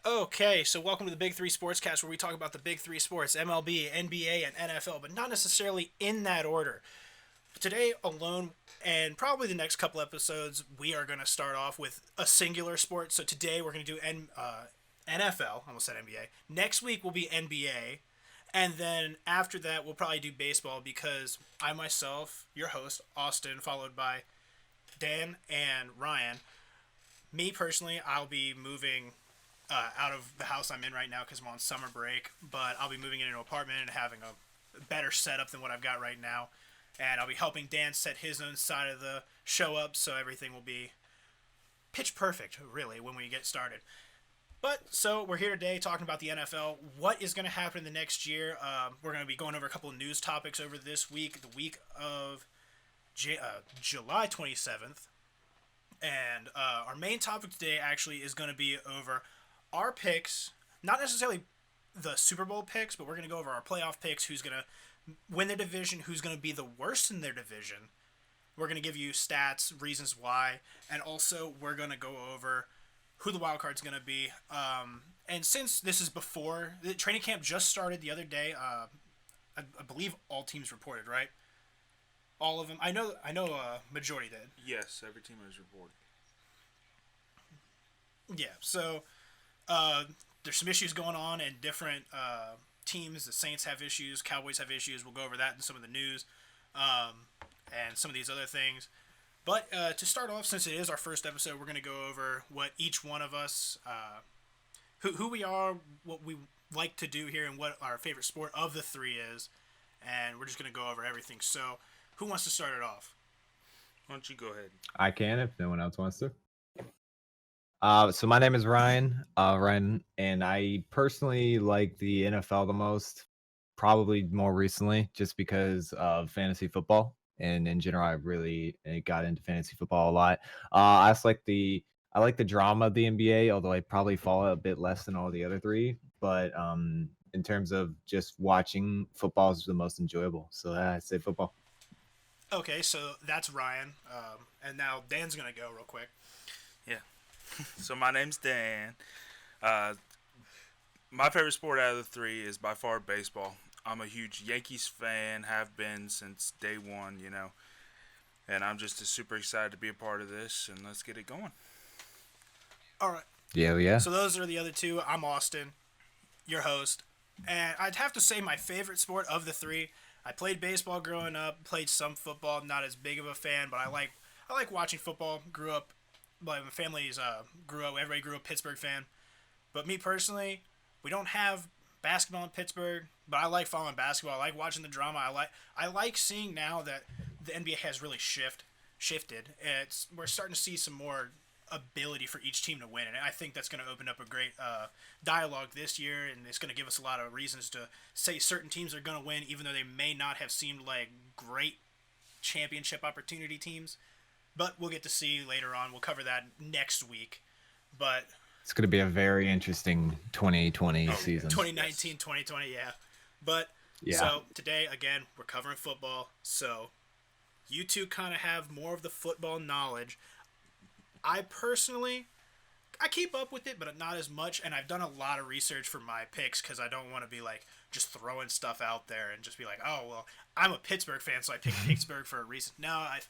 Okay, so welcome to the Big Three Sportscast, where we talk about the Big Three sports: MLB, NBA, and NFL, but not necessarily in that order. Today alone, and probably the next couple episodes, we are going to start off with a singular sport. So today we're going to do NFL. Almost said NBA. Next week will be NBA, and then after that we'll probably do baseball because I myself, your host Austin, followed by Dan and Ryan. Me personally, I'll be moving out of the house I'm in right now because I'm on summer break. But I'll be moving into an apartment and having a better setup than what I've got right now. And I'll be helping Dan set his own side of the show up, so everything will be pitch perfect, really, when we get started. But so we're here today talking about the NFL. What is going to happen in the next year? We're going to be going over a couple of news topics over this week, the week of July 27th. And our main topic today actually is going to be over our picks, not necessarily the Super Bowl picks, but we're going to go over our playoff picks, who's going to win their division, who's going to be the worst in their division. We're going to give you stats, reasons why, and also we're going to go over who the wild card's going to be. And since this is before the training camp just started the other day, I believe all teams reported, right? All of them. I know. Majority did. Yes, every team has reported. Yeah. So uh, there's some issues going on in different teams. The Saints have issues. Cowboys have issues. We'll go over that in some of the news and some of these other things. But to start off, since it is our first episode, we're going to go over what each one of us, who we are, what we like to do here, and what our favorite sport of the three is. And we're just going to go over everything. So, who wants to start it off? Why don't you go ahead? I can if no one else wants to. So my name is Ryan. Ryan, and I personally like the NFL the most, probably more recently, just because of fantasy football. And in general, I really got into fantasy football a lot. I like the drama of the NBA, although I probably fall a bit less than all the other three. But in terms of just watching, football is the most enjoyable. So I say football. Okay, so that's Ryan. And now Dan's going to go real quick. Yeah. So my name's Dan. Uh, my favorite sport out of the three is by far baseball. I'm a huge Yankees fan, have been since day one, and I'm just super excited to be a part of this, and let's get it going. All right. Yeah. So those are the other two. I'm Austin, your host. And I'd have to say my favorite sport of the three. I played baseball growing up, played some football, not as big of a fan, but I like watching football. Grew up my family's everybody grew up Pittsburgh fan. But me personally, we don't have basketball in Pittsburgh, but I like following basketball. I like watching the drama. I like seeing now that the NBA has really shifted. We're starting to see some more ability for each team to win, and I think that's going to open up a great dialogue this year, and it's going to give us a lot of reasons to say certain teams are going to win, even though they may not have seemed like great championship opportunity teams. But we'll get to see later on. We'll cover that next week. But It's going to be a very interesting 2020 season. 2019, 2020, yeah. But Yeah. so today, again, we're covering football. So you two kind of have more of the football knowledge. I personally, I keep up with it, but not as much. And I've done a lot of research for my picks because I don't want to be like just throwing stuff out there and just be like, oh well, I'm a Pittsburgh fan, so I picked Pittsburgh for a reason. No, I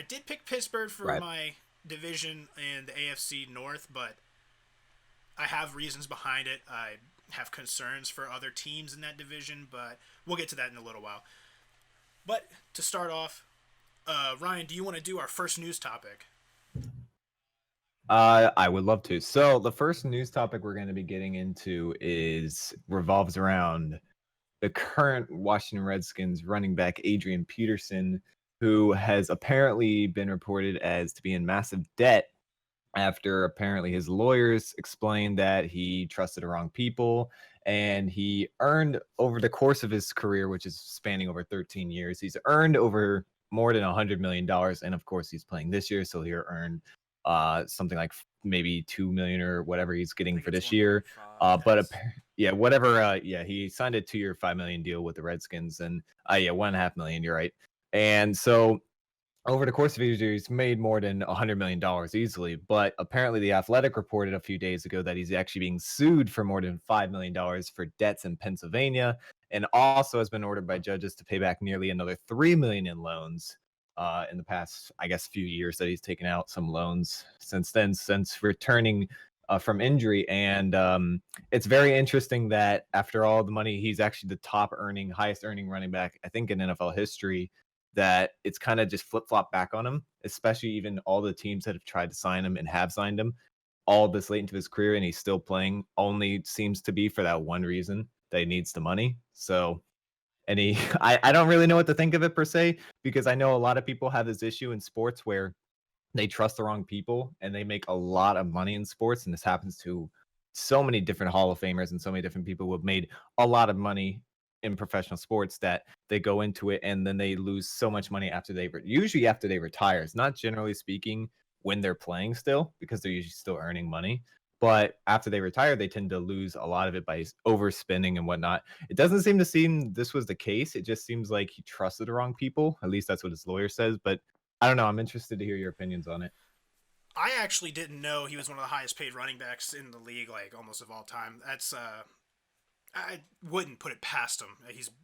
did pick Pittsburgh for Right. my division in the AFC North, but I have reasons behind it. I have concerns for other teams in that division, but we'll get to that in a little while. But to start off, Ryan, do you want to do our first news topic? I would love to. So the first news topic we're going to be getting into revolves around the current Washington Redskins running back Adrian Peterson, who has apparently been reported as to be in massive debt after apparently his lawyers explained that he trusted the wrong people, and he earned over the course of his career, which is spanning over 13 years, he's earned over more than $100 million. And of course he's playing this year, so he earned something like maybe 2 million or whatever he's getting for this year. But yeah, whatever. Yeah, he signed a 2-year, $5 million deal with the Redskins, and yeah, 1.5 million. You're right. And so over the course of his year, he's made more than $100 million easily. But apparently, The Athletic reported a few days ago that he's actually being sued for more than $5 million for debts in Pennsylvania, and also has been ordered by judges to pay back nearly another $3 million in loans. In the past, I guess, few years that he's taken out some loans since then, since returning from injury. And it's very interesting that after all the money, he's actually the highest earning running back, I think, in NFL history, that it's kind of just flip flop back on him, especially even all the teams that have tried to sign him and have signed him all this late into his career, and he's still playing, only seems to be for that one reason, that he needs the money. So, and he, I don't really know what to think of it per se, because I know a lot of people have this issue in sports where they trust the wrong people and they make a lot of money in sports. And this happens to so many different Hall of Famers and so many different people who have made a lot of money in professional sports, that they go into it and then they lose so much money after usually after they retire. It's not generally speaking when they're playing still, because they're usually still earning money. But after they retire, they tend to lose a lot of it by overspending and whatnot. It doesn't seem this was the case. It just seems like he trusted the wrong people. At least that's what his lawyer says. But I don't know. I'm interested to hear your opinions on it. I actually didn't know he was one of the highest paid running backs in the league, like almost of all time. That's I wouldn't put it past him.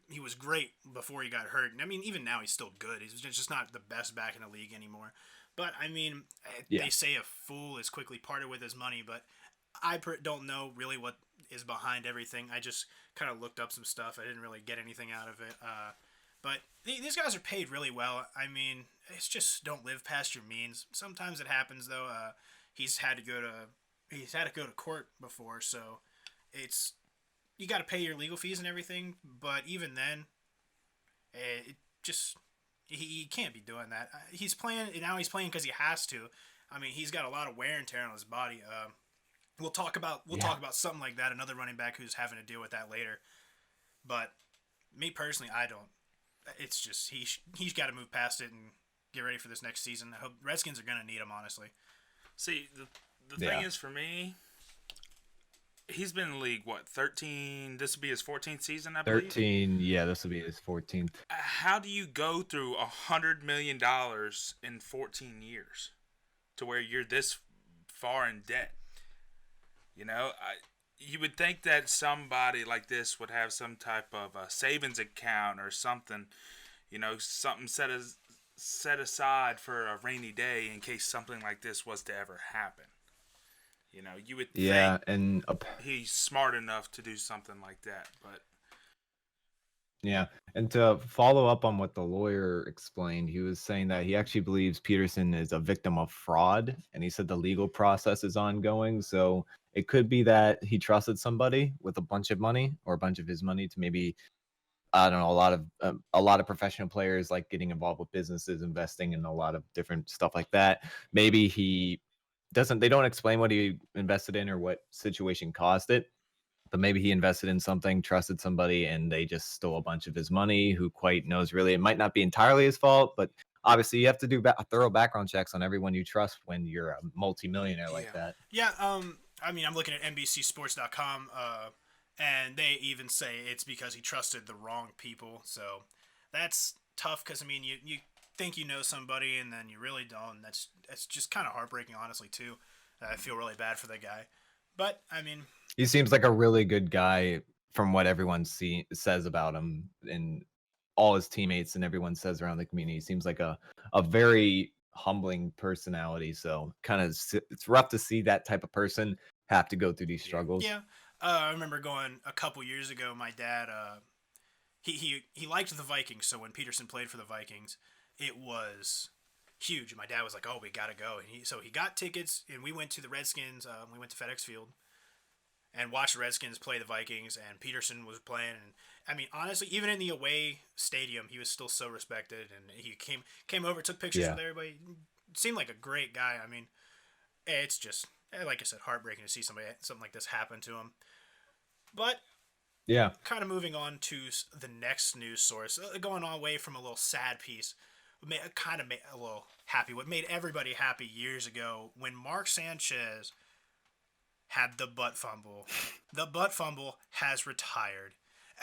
He was great before he got hurt. I mean, even now he's still good. He's just not the best back in the league anymore. But I mean, Yeah. they say a fool is quickly parted with his money, but don't know really what is behind everything. I just kind of looked up some stuff. I didn't really get anything out of it. But these guys are paid really well. I mean, it's just don't live past your means. Sometimes it happens though. He's had to go to court before, so it's you got to pay your legal fees and everything. But even then, it just he can't be doing that. He's playing now. He's playing because he has to. I mean, he's got a lot of wear and tear on his body. We'll talk about something like that. Another running back who's having to deal with that later. But me personally, I don't. It's just he's got to move past it and get ready for this next season. I hope Redskins are gonna need him, honestly. See, the thing is, for me, he's been in the league, what, 13? This will be his 14th season, I believe? 13, yeah, this will be his 14th. How do you go through $100 million in 14 years to where you're this far in debt? You know, you would think that somebody like this would have some type of a savings account or something, something set aside for a rainy day in case something like this was to ever happen. You would think and he's smart enough to do something like that, but yeah, and to follow up on what the lawyer explained, he was saying that he actually believes Peterson is a victim of fraud, and he said the legal process is ongoing. So it could be that he trusted somebody with a bunch of money or a bunch of his money to maybe, I don't know, a lot of professional players like getting involved with businesses, investing in a lot of different stuff like that. Maybe they don't explain what he invested in or what situation caused it, but maybe he invested in something, trusted somebody, and they just stole a bunch of his money. Who quite knows? Really, it might not be entirely his fault, but obviously you have to do thorough background checks on everyone you trust when you're a multimillionaire like that. Yeah. I mean, I'm looking at NBCSports.com, and they even say it's because he trusted the wrong people. So that's tough because I mean, you think you know somebody and then you really don't. That's just kind of heartbreaking, honestly, too. I feel really bad for that guy, but I mean, he seems like a really good guy from what everyone says about him, and all his teammates and everyone says around the community. He seems like a very humbling personality. So it's rough to see that type of person have to go through these struggles. Yeah. I remember going a couple years ago. My dad, he liked the Vikings, so when Peterson played for the Vikings, it was huge. My dad was like, "Oh, we gotta go," and he got tickets, and we went to the Redskins. We went to FedEx Field and watched the Redskins play the Vikings, and Peterson was playing. And I mean, honestly, even in the away stadium, he was still so respected, and he came over, took pictures with everybody. Seemed like a great guy. I mean, it's just like I said, heartbreaking to see something like this happen to him. But yeah, kind of moving on to the next news source, going on away from a little sad piece, kind of made a little happy. What made everybody happy years ago when Mark Sanchez had the butt fumble. The butt fumble has retired.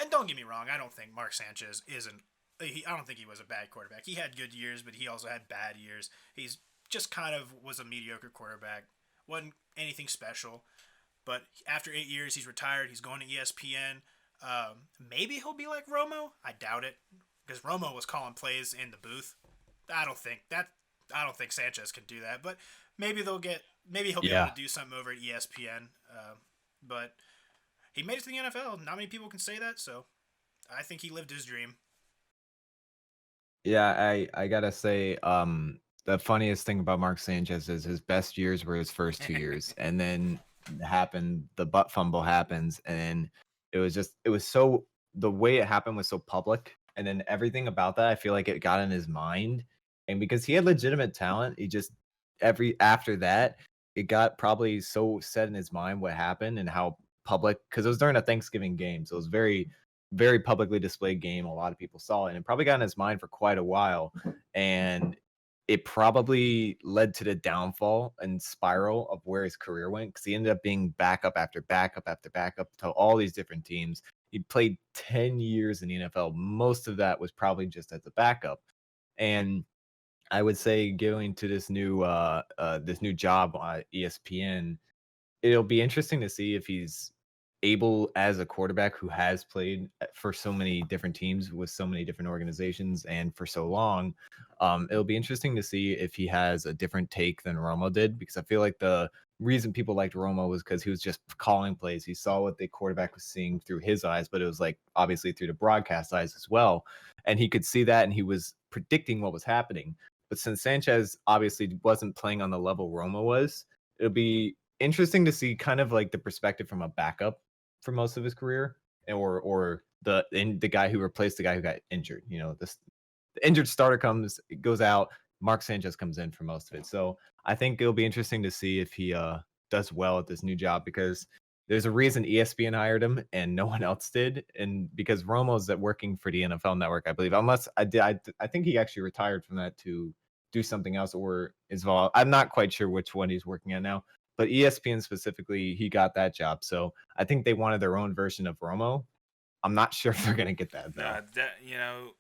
And don't get me wrong, I don't think Mark Sanchez is an I don't think he was a bad quarterback. He had good years, but he also had bad years. He's just kind of was a mediocre quarterback. Wasn't anything special. But after 8 years, he's retired. He's going to ESPN. Maybe he'll be like Romo. I doubt it, because Romo was calling plays in the booth. I don't think Sanchez can do that. But maybe he'll be able to do something over at ESPN. But he made it to the NFL. Not many people can say that, so I think he lived his dream. Yeah, I gotta say, the funniest thing about Mark Sanchez is his best years were his first 2 years, and then the butt fumble happens, and it was so the way it happened was so public, and then everything about that, I feel like it got in his mind, and because he had legitimate talent, he just after that, it got probably so set in his mind what happened and how public, because it was during a Thanksgiving game, so it was very publicly displayed game. A lot of people saw it, and it probably got in his mind for quite a while. And it probably led to the downfall and spiral of where his career went, because he ended up being backup after backup after backup to all these different teams. He played 10 years in the NFL. Most of that was probably just as a backup. And I would say going to this new job at ESPN, it'll be interesting to see if he's able, as a quarterback who has played for so many different teams with so many different organizations and for so long. It'll be interesting to see if he has a different take than Romo did, because I feel like the reason people liked Romo was because he was just calling plays. He saw what the quarterback was seeing through his eyes, but it was like obviously through the broadcast eyes as well. And he could see that, and he was predicting what was happening. But since Sanchez obviously wasn't playing on the level Romo was, it'll be interesting to see kind of like the perspective from a backup for most of his career, or the guy who replaced the guy who got injured. The injured starter goes out. Mark Sanchez comes in for most of it. So I think it'll be interesting to see if he does well at this new job, because there's a reason ESPN hired him and no one else did, and because Romo's working for the NFL Network, I believe. Unless I think he actually retired from that to do something else, or is involved. I'm not quite sure which one he's working at now. But ESPN specifically, he got that job. So I think they wanted their own version of Romo. I'm not sure if they're going to get that, though.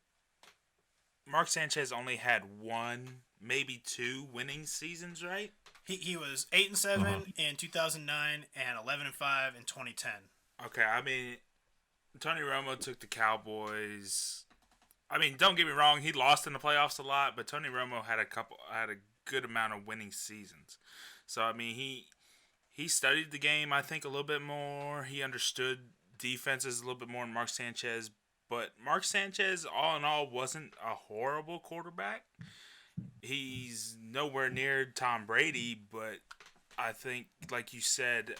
Mark Sanchez only had one, maybe two winning seasons, right? He was 8-7 in 2009 and 11-5 in 2010. Okay, I mean, Tony Romo took the Cowboys. I mean, don't get me wrong, he lost in the playoffs a lot, but Tony Romo had a good amount of winning seasons. So I mean, he studied the game, I think, a little bit more. He understood defenses a little bit more than Mark Sanchez. But Mark Sanchez, all in all, wasn't a horrible quarterback. He's nowhere near Tom Brady, but I think, like you said,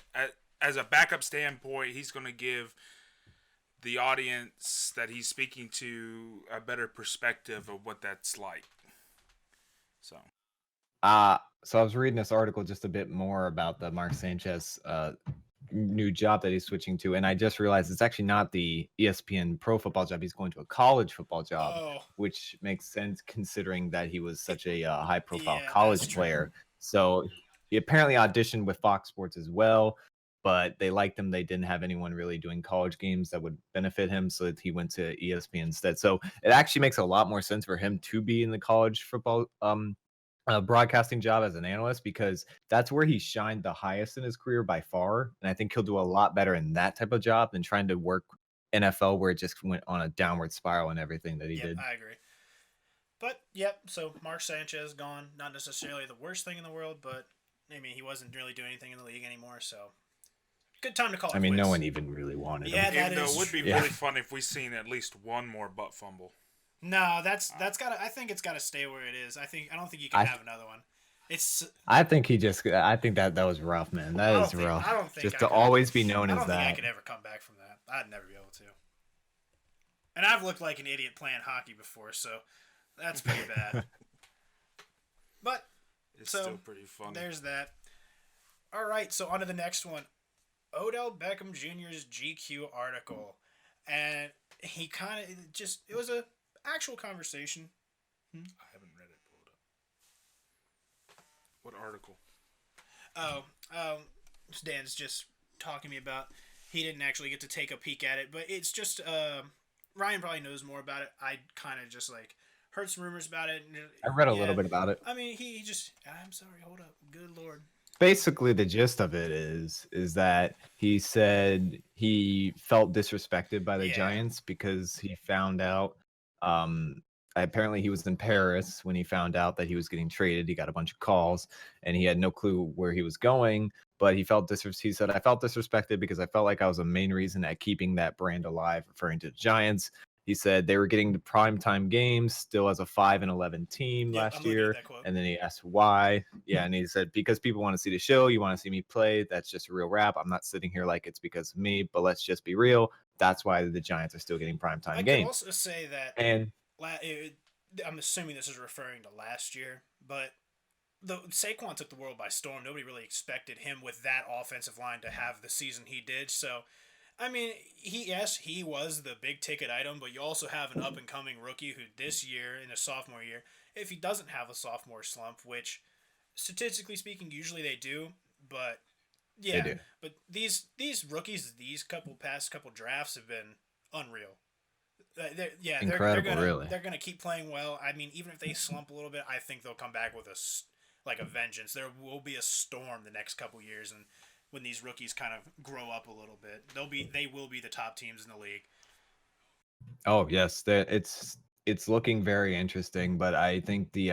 as a backup standpoint, he's going to give the audience that he's speaking to a better perspective of what that's like. So I was reading this article just a bit more about the Mark Sanchez new job that he's switching to, and I just realized it's actually not the ESPN pro football job. He's going to a college football job, which makes sense considering that he was such a high-profile college player. So he apparently auditioned with Fox Sports as well, but they liked him. They didn't have anyone really doing college games that would benefit him, so that he went to ESPN instead. So it actually makes a lot more sense for him to be in the college football broadcasting job as an analyst, because that's where he shined the highest in his career by far. And I think he'll do a lot better in that type of job than trying to work NFL, where it just went on a downward spiral and everything that he did. I agree. But, so Mark Sanchez gone. Not necessarily the worst thing in the world, but, I mean, he wasn't really doing anything in the league anymore, so good time to call it quits. No one even really wanted him. Even though it would be really fun if we seen at least one more butt fumble. No, that's gotta. I think it's gotta stay where it is. I don't think you can have another one. I think that was rough, man. That is rough. I don't think just to always be known as that. I don't think I could ever come back from that. I'd never be able to. And I've looked like an idiot playing hockey before, so that's pretty bad. But it's still pretty funny. There's that. All right, so on to the next one. Odell Beckham Jr.'s GQ article, and he kind of it was a actual conversation. I haven't read it. Pulled up. What article? Dan's just talking to me about. He didn't actually get to take a peek at it, but it's just Ryan probably knows more about it. I kind of just like heard some rumors about it. I read a Yeah, little bit about it. I mean, he just. I'm sorry. Hold up. Good lord. Basically, the gist of it is that he said he felt disrespected by the Yeah. Giants because he found out. Um, apparently, he was in Paris when he found out that he was getting traded. He got a bunch of calls, and he had no clue where he was going. But he felt He said, "I felt disrespected because I felt like I was the main reason at keeping that brand alive," referring to the Giants. He said they were getting the primetime games still as a 5-11 team Yep, I'm last looking at year. that quote. And then he asked why. Yeah, and he said, because people want to see the show, you want to see me play. That's just a real rap. I'm not sitting here like it's because of me, but let's just be real. That's why the Giants are still getting primetime I could games. also say that And I'm assuming this is referring to last year, but Saquon took the world by storm. Nobody really expected him with that offensive line to have the season he did. So, I mean, he was the big ticket item, but you also have an up and coming rookie who this year in his sophomore year, if he doesn't have a sophomore slump, which statistically speaking usually they do, but they yeah, do. but these rookies, these past couple drafts have been unreal. Incredible, really. They're gonna keep playing well. I mean, even if they slump a little bit, I think they'll come back with a vengeance. There will be a storm the next couple years, and when these rookies kind of grow up a little bit, they will be the top teams in the league. Oh yes, it's looking very interesting, but I think the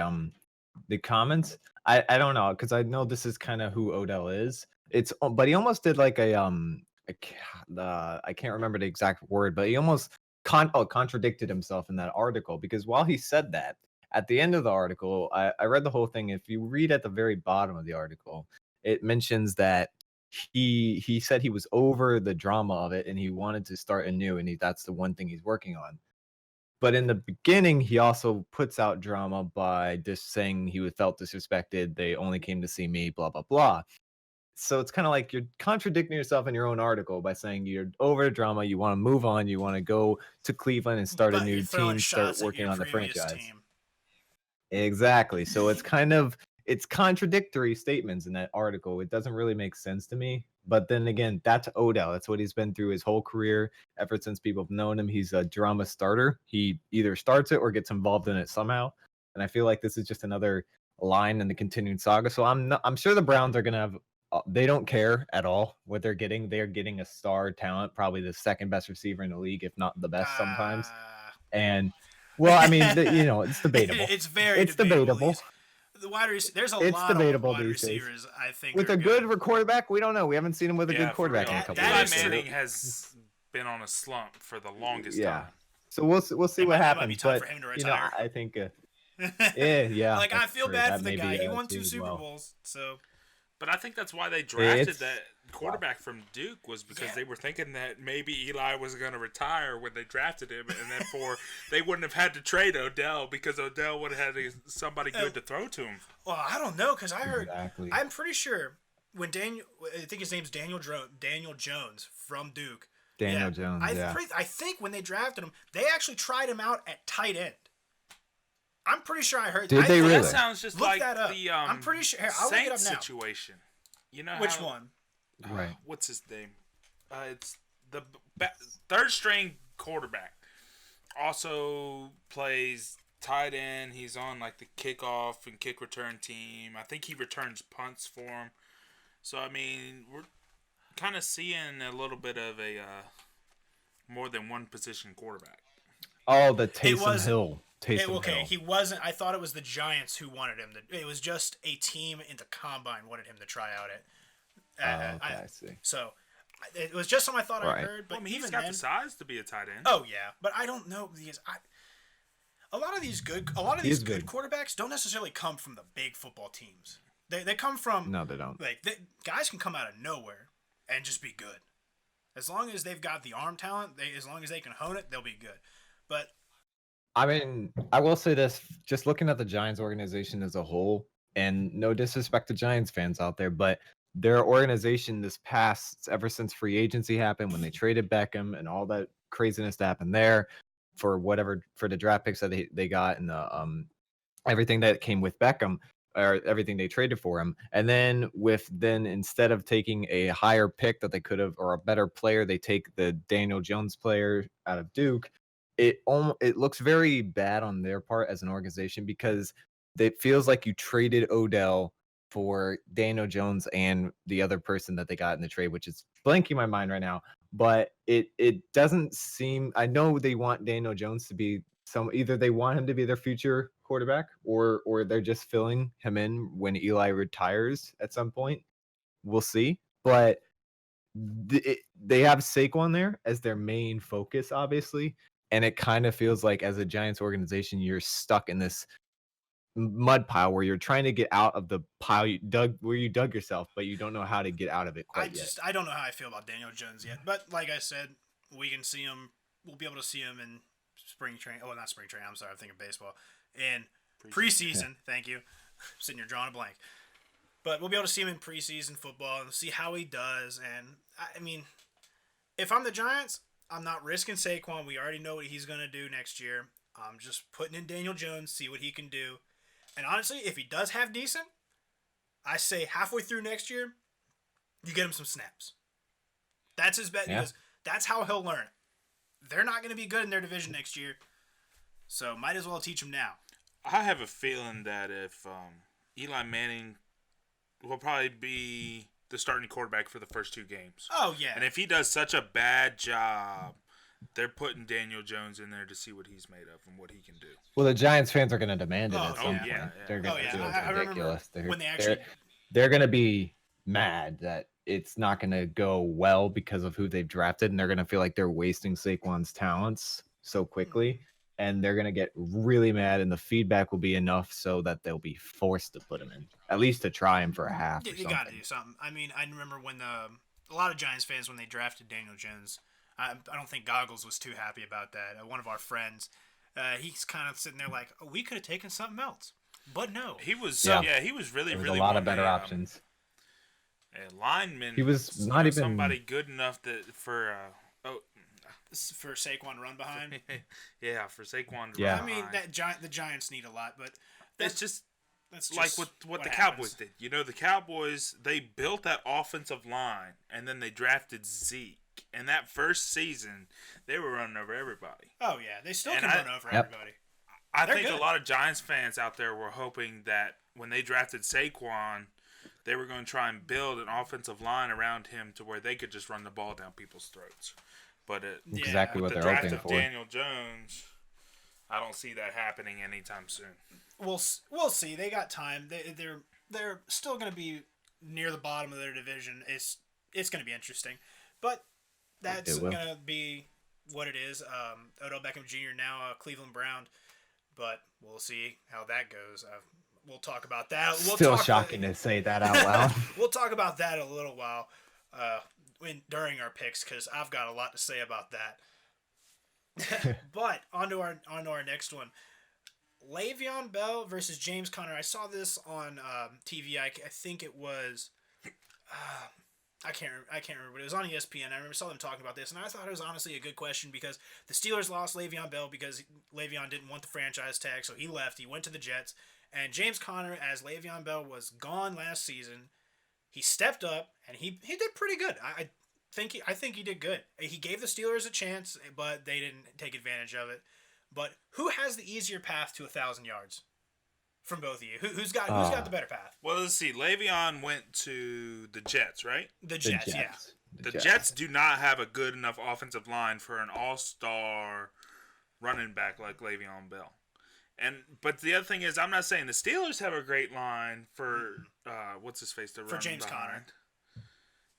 comments, I don't know, because I know this is kind of who Odell is. But he almost did like I can't remember the exact word, but he almost contradicted himself in that article, because while he said that, at the end of the article, I read the whole thing. If you read at the very bottom of the article, it mentions that he said he was over the drama of it and he wanted to start anew, and that's the one thing he's working on. But in the beginning, he also puts out drama by just saying he felt disrespected. They only came to see me, blah, blah, blah. So it's kind of like you're contradicting yourself in your own article by saying you're over the drama, you want to move on, you want to go to Cleveland and start a But you're new throwing team, start shots at working your on the previous franchise. team. Exactly. So it's contradictory statements in that article. It doesn't really make sense to me. But then again, that's Odell. That's what he's been through his whole career. Ever since people have known him, he's a drama starter. He either starts it or gets involved in it somehow. And I feel like this is just another line in the continuing saga. So I'm sure the Browns are gonna have. They don't care at all what they're getting. They're getting a star talent, probably the second best receiver in the league, if not the best sometimes. And well, I mean, it's debatable. It's very debatable. The wide there's a It's lot of debatable wide these days. receivers. I think With a good quarterback, we don't know. We haven't seen him with a good quarterback in a couple Eli years. Manning has been on a slump for the longest time. So we'll see what happens. Might be time but for him to retire. I think yeah. Like, I feel bad that for the guy. He won 2 as Super well. Bowls, so. But I think that's why they drafted that quarterback from Duke, was because they were thinking that maybe Eli was going to retire when they drafted him, and therefore they wouldn't have had to trade Odell because Odell would have had somebody good to throw to him. Well, I don't know, because I heard. I'm pretty sure when I think his name's Daniel Jones from Duke. Daniel Jones. I think when they drafted him, they actually tried him out at tight end. I'm pretty sure I heard. Did they really? That sounds just look like that up. the I'm pretty sure. I'll look it up now. situation. You know which one? Right. What's his name? It's the third string quarterback. Also plays tight end. He's on like the kickoff and kick return team. I think he returns punts for him. So I mean, we're kind of seeing a little bit of a more than one position quarterback. Oh, the Taysom Hill. Hill. He wasn't. I thought it was the Giants who wanted him. It was just a team in the combine wanted him to try out it. I see. So it was just something I thought I heard. But I mean, he's got the size to be a tight end. Oh yeah, but I don't know because a lot of these good quarterbacks don't necessarily come from the big football teams. They come from no, they don't. Like guys can come out of nowhere and just be good. As long as they've got the arm talent, as long as they can hone it, they'll be good. But I mean, I will say this, just looking at the Giants organization as a whole, and no disrespect to Giants fans out there, but their organization ever since free agency happened, when they traded Beckham and all that craziness that happened there for the draft picks that they got and the everything that came with Beckham, or everything they traded for him. And then instead of taking a higher pick that they could have, or a better player, they take the Daniel Jones player out of Duke. it looks very bad on their part as an organization because it feels like you traded Odell for Daniel Jones and the other person that they got in the trade, which is blanking my mind right now. But it doesn't seem. I know they want Daniel Jones to be either they want him to be their future quarterback or they're just filling him in when Eli retires at some point. We'll see. But they have Saquon there as their main focus, obviously, and it kind of feels like as a Giants organization, you're stuck in this mud pile where you're trying to get out of the pile where you dug yourself, but you don't know how to get out of it quite yet. I don't know how I feel about Daniel Jones yet, but like I said, we can see him. We'll be able to see him in spring training. Oh, not spring training. I'm sorry, I'm thinking baseball. In preseason. Thank you. Sitting here drawing a blank. But we'll be able to see him in preseason football and see how he does. And I mean, if I'm the Giants, I'm not risking Saquon. We already know what he's going to do next year. I'm just putting in Daniel Jones, see what he can do. And honestly, if he does have decent, I say halfway through next year, you get him some snaps. That's his bet because that's how he'll learn. They're not going to be good in their division next year, so might as well teach him now. I have a feeling that if Eli Manning will probably be the starting quarterback for the first 2 games. Oh, yeah. And if he does such a bad job, they're putting Daniel Jones in there to see what he's made of and what he can do. Well, the Giants fans are going to demand it at some point. Yeah. They're going to do it ridiculous. They're going to be mad that it's not going to go well because of who they've drafted, and they're going to feel like they're wasting Saquon's talents so quickly, and they're going to get really mad, and the feedback will be enough so that they'll be forced to put him in, at least to try him for a half. You got to do something. I mean, I remember when a lot of Giants fans, when they drafted Daniel Jones, I don't think Goggles was too happy about that. One of our friends, he's kind of sitting there like, oh, we could have taken something else. But no. He was, he was really, there was really a lot of better options. A lineman. He was not even somebody good enough for Saquon to run behind. For Saquon to run Yeah. I mean, behind. the Giants need a lot, but that's just like what the Cowboys did. You know, the Cowboys, they built that offensive line, and then they drafted Zeke. And that first season, they were running over everybody. Oh, yeah. They still can run over everybody. I think a lot of Giants fans out there were hoping that when they drafted Saquon, they were going to try and build an offensive line around him to where they could just run the ball down people's throats. But exactly what they're hoping for. The draft of Daniel Jones, I don't see that happening anytime soon. We'll see. They got time. They're still going to be near the bottom of their division. It's going to be interesting, but that's going to be what it is. Odell Beckham Jr. now Cleveland Brown, but we'll see how that goes. We'll talk about that. Still shocking to say that out loud. We'll talk about that in a little while during our picks because I've got a lot to say about that. But onto our next one. Le'Veon Bell versus James Conner. I saw this on TV. I think it was I can't remember, but it was on ESPN. I saw them talking about this, and I thought it was honestly a good question because the Steelers lost Le'Veon Bell because Le'Veon didn't want the franchise tag, so he left. He went to the Jets, and James Conner, as Le'Veon Bell was gone last season, he stepped up and he did pretty good. I think he did good. He gave the Steelers a chance, but they didn't take advantage of it. But who has the easier path to 1,000 yards? From both of you, who's got the better path? Well, let's see. Le'Veon went to the Jets, right? The Jets. Yeah. The Jets do not have a good enough offensive line for an all-star running back like Le'Veon Bell. But the other thing is, I'm not saying the Steelers have a great line for what's his face to run James behind. Conner.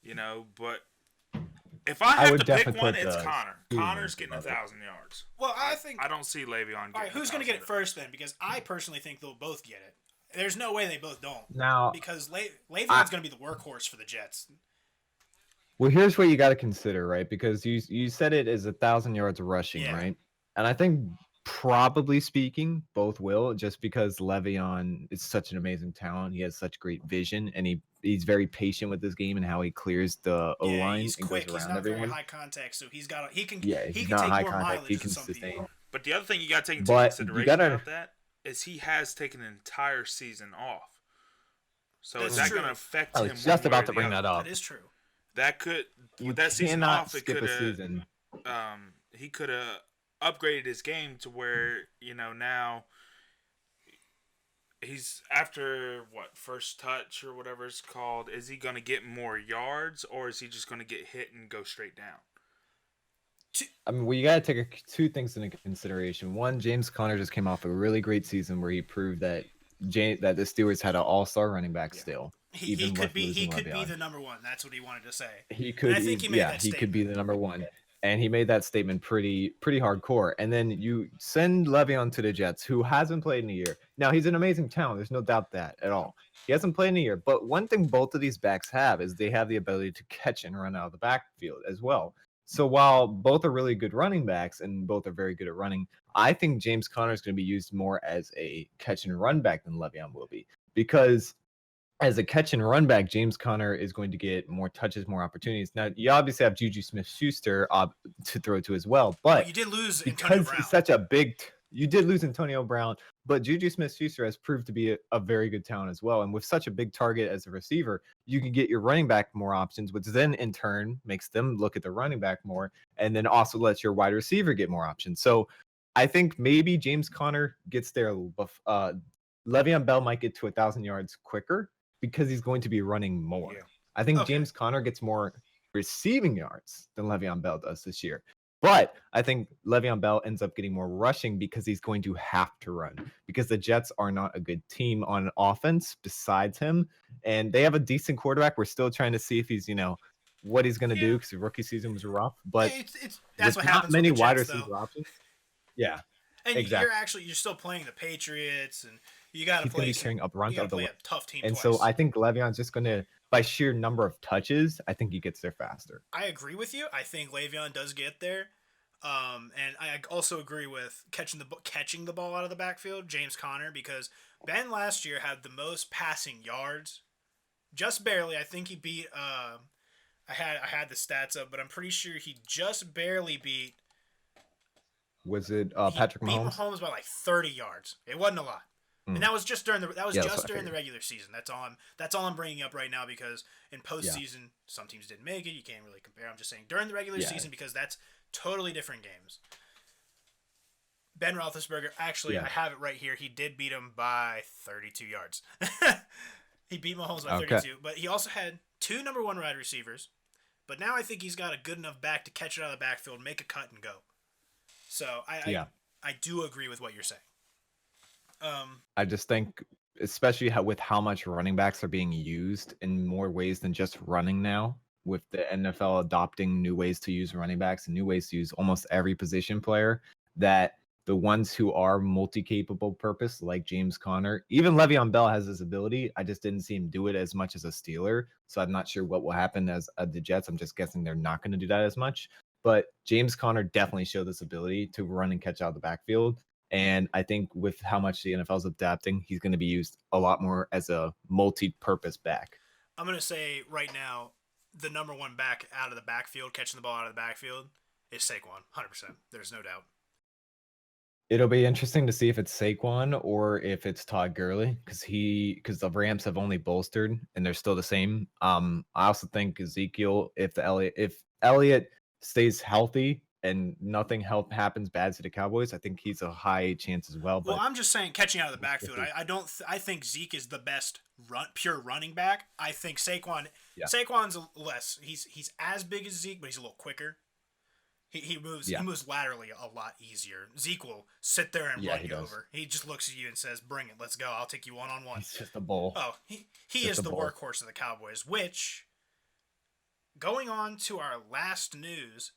You know, but if I have to pick one, it's Conner. Conner's getting 1,000 yards. Well, I don't see Le'Veon getting. All right, who's going to get it first then? Because I personally think they'll both get it. There's no way they both don't. Now, because Le'Veon's going to be the workhorse for the Jets. Well, here's what you got to consider, right? Because you said it is 1,000 yards rushing, right? And I think, probably speaking, both will, just because Le'Veon is such an amazing talent. He has such great vision, and he's very patient with this game and how he clears the O-line he's and quick. goes around he's not everyone. Very high contact, so he can he's take not high more contact. mileage He than can some sustain. people. But the other thing you got to take into consideration about that is he has taken an entire season off. So is that going to affect him? I was just about to bring that up. That is true. That could You that season cannot off. It skip could a season. he could have upgraded his game to where, now he's after first touch or whatever it's called. Is he going to get more yards, or is he just going to get hit and go straight down? I mean, well, you got to take two things into consideration. One, James Conner just came off a really great season where he proved that the Steelers had an all-star running back still. He could be the number one. That's what he wanted to say. He could. And I think he made that statement. He could be the number one. And he made that statement pretty hardcore. And then you send Le'Veon to the Jets, who hasn't played in a year. Now, he's an amazing talent. There's no doubt that at all. He hasn't played in a year. But one thing both of these backs have is they have the ability to catch and run out of the backfield as well. So while both are really good running backs and both are very good at running, I think James Conner is going to be used more as a catch and run back than Le'Veon will be. Because as a catch and run back, James Conner is going to get more touches, more opportunities. Now, you obviously have Juju Smith-Schuster to throw to as well, but you did lose Antonio Brown. He's such a big. You did lose Antonio Brown, but Juju Smith-Schuster has proved to be a very good talent as well. And with such a big target as a receiver, you can get your running back more options, which then in turn makes them look at the running back more, and then also lets your wide receiver get more options. So I think maybe James Conner gets there. Le'Veon Bell might get to 1,000 yards quicker, because he's going to be running more. Yeah. I think James Conner gets more receiving yards than Le'Veon Bell does this year. But I think Le'Veon Bell ends up getting more rushing because he's going to have to run, because the Jets are not a good team on offense besides him. And they have a decent quarterback. We're still trying to see if he's, what he's going to do, because the rookie season was rough. But that's what happens. Not many with the wide Jets, receiver options. Yeah. And exactly. You're still playing the Patriots, and you got to play. He's going to be carrying up runs of the a tough team. And twice. So I think Le'Veon's just going to, by sheer number of touches, I think he gets there faster. I agree with you. I think Le'Veon does get there, and I also agree with catching the ball out of the backfield, James Conner, because Ben last year had the most passing yards, just barely. I think he beat. I had the stats up, but I'm pretty sure he just barely beat. Was it Patrick Mahomes? Beat Mahomes by like 30 yards. It wasn't a lot. And that was just during the regular season. That's all I'm bringing up right now, because in postseason some teams didn't make it. You can't really compare. I'm just saying during the regular season, because that's totally different games. Ben Roethlisberger, actually, I have it right here. He did beat him by 32 yards. He beat Mahomes by 32, but he also had 2 number 1 wide receivers. But now I think he's got a good enough back to catch it out of the backfield, make a cut, and go. So I do agree with what you're saying. I just think, especially with how much running backs are being used in more ways than just running now, with the NFL adopting new ways to use running backs and new ways to use almost every position player, that the ones who are multi-capable purpose, like James Conner, even Le'Veon Bell has this ability. I just didn't see him do it as much as a Steeler. So I'm not sure what will happen as the Jets. I'm just guessing they're not going to do that as much. But James Conner definitely showed this ability to run and catch out of the backfield. And I think with how much the NFL is adapting, he's going to be used a lot more as a multi-purpose back. I'm going to say right now, the number 1 back out of the backfield, catching the ball out of the backfield, is Saquon. 100%. There's no doubt. It'll be interesting to see if it's Saquon or if it's Todd Gurley, because the Rams have only bolstered and they're still the same. I also think Ezekiel, if Elliott stays healthy and nothing happens bad to the Cowboys, I think he's a high chance as well. Well, I'm just saying, catching out of the backfield, I think Zeke is the best pure running back. I think Saquon's less. He's as big as Zeke, but he's a little quicker. He moves laterally a lot easier. Zeke will sit there and run you over. He just looks at you and says, "Bring it, let's go. I'll take you one-on-one." He's just a bull. Oh, he is the workhorse of the Cowboys. Which, going on to our last news,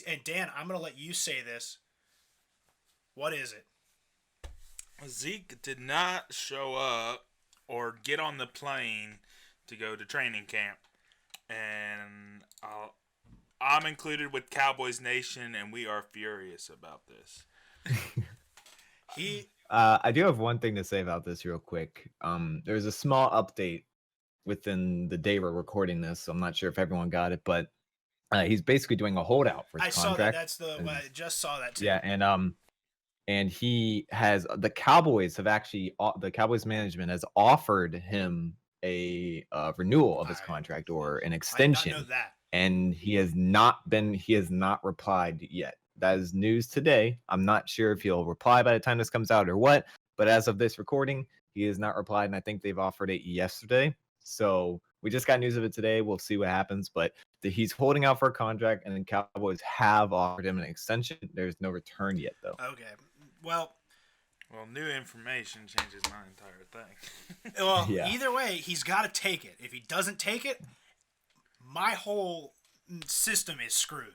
and Dan, I'm going to let you say this. What is it? Zeke did not show up or get on the plane to go to training camp. And I'm included with Cowboys Nation, and we are furious about this. I do have one thing to say about this real quick. There's a small update within the day we're recording this, so I'm not sure if everyone got it, but he's basically doing a holdout for his contract. I saw that. I just saw that too. Yeah, and he has the Cowboys management has offered him a renewal of his contract or an extension. I did not know that. And he has not replied yet. That is news today. I'm not sure if he'll reply by the time this comes out or what, but as of this recording, he has not replied, and I think they've offered it yesterday. So we just got news of it today. We'll see what happens, but he's holding out for a contract, and the Cowboys have offered him an extension. There's no return yet, though. Okay. Well, new information changes my entire thing. Well, Yeah. Either way, he's got to take it. If he doesn't take it, my whole system is screwed.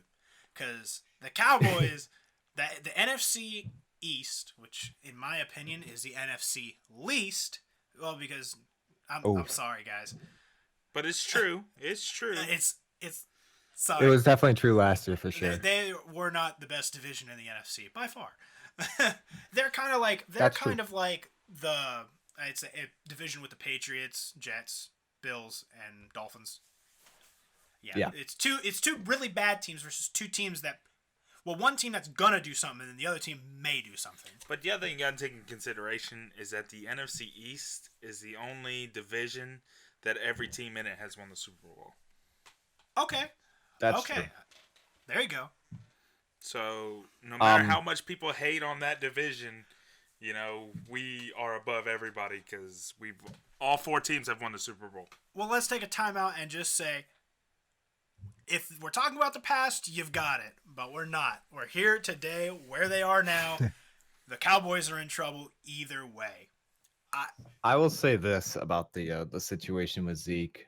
Because the Cowboys, the NFC East, which in my opinion is the NFC least, well, because I'm sorry, guys. But it's true. It's true. It's sorry. It was definitely true last year for sure. They were not the best division in the NFC by far. They're kind of like the I'd say a division with the Patriots, Jets, Bills, and Dolphins. Yeah. It's two really bad teams versus two teams that, well, one team that's gonna do something and the other team may do something. But the other thing you gotta take into consideration is that the NFC East is the only division that every team in it has won the Super Bowl. Okay. That's true. There you go. So no matter how much people hate on that division, we are above everybody because all four teams have won the Super Bowl. Well, let's take a timeout and just say, if we're talking about the past, you've got it. But we're not. We're here today, where they are now. The Cowboys are in trouble either way. I will say this about the situation with Zeke.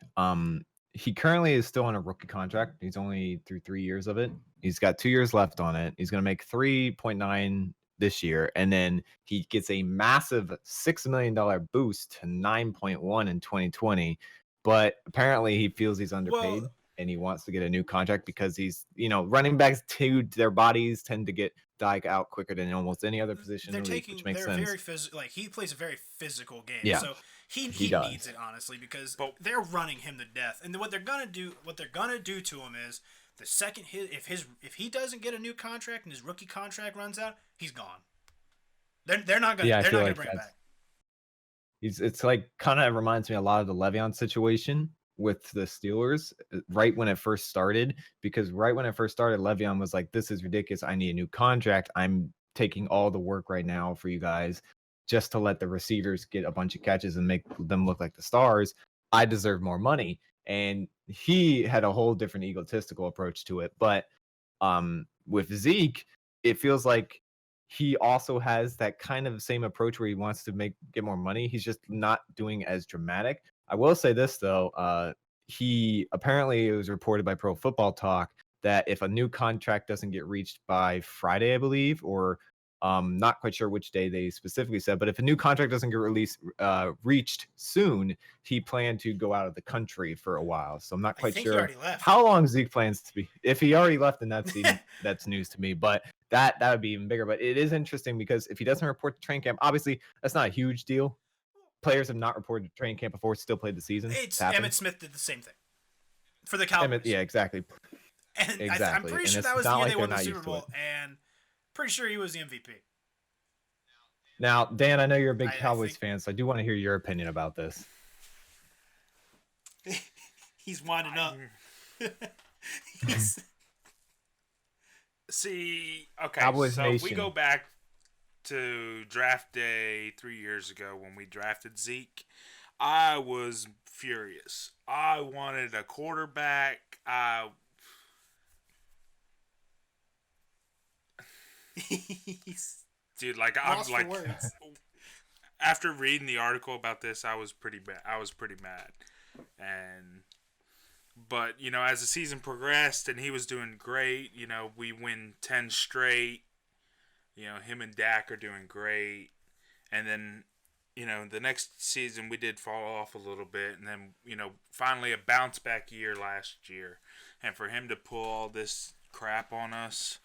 He currently is still on a rookie contract. He's only through 3 years of it. He's got 2 years left on it. He's going to make 3.9 this year, and then he gets a massive $6 million boost to 9.1 in 2020. But apparently, he feels he's underpaid. And he wants to get a new contract because he's, running backs to their bodies tend to die out quicker than almost any other position in the league, which makes sense. Very physical. Like, he plays a very physical game. Yeah. So he needs it, honestly, because they're running him to death. And what they're gonna do to him is the second if he doesn't get a new contract and his rookie contract runs out, he's gone. They're not gonna bring him back. It's like kind of reminds me a lot of the Le'Veon situation with the Steelers right when it first started, because right when it first started, Le'Veon was like, this is ridiculous. I need a new contract. I'm taking all the work right now for you guys just to let the receivers get a bunch of catches and make them look like the stars. I deserve more money. And he had a whole different egotistical approach to it. But with Zeke, it feels like he also has that kind of same approach where he wants to get more money. He's just not doing as dramatic. I will say this, though. He apparently, it was reported by Pro Football Talk that if a new contract doesn't get reached by Friday, I believe, or not quite sure which day they specifically said, but if a new contract doesn't get reached soon, he planned to go out of the country for a while. So I'm not quite sure how long Zeke plans to be. If he already left, then that's news to me. But that would be even bigger. But it is interesting because if he doesn't report to training camp, obviously that's not a huge deal. Players have not reported to training camp before, still played the season. Emmitt Smith did the same thing for the Cowboys. Yeah, exactly. And exactly. I'm pretty sure that was the year they won the Super Bowl, and pretty sure he was the MVP. Now, Dan, I know you're a big Cowboys fan, so I do want to hear your opinion about this. He's winding up. See, okay, Cowboys so Nation. we go back to draft day 3 years ago when we drafted Zeke. I was furious. I wanted a quarterback. Dude, like I'm like, after reading the article about this, I was pretty bad. I was pretty mad, but as the season progressed and he was doing great, we win 10 straight. Him and Dak are doing great. And then, the next season we did fall off a little bit. And then, finally a bounce back year last year. And for him to pull all this crap on us,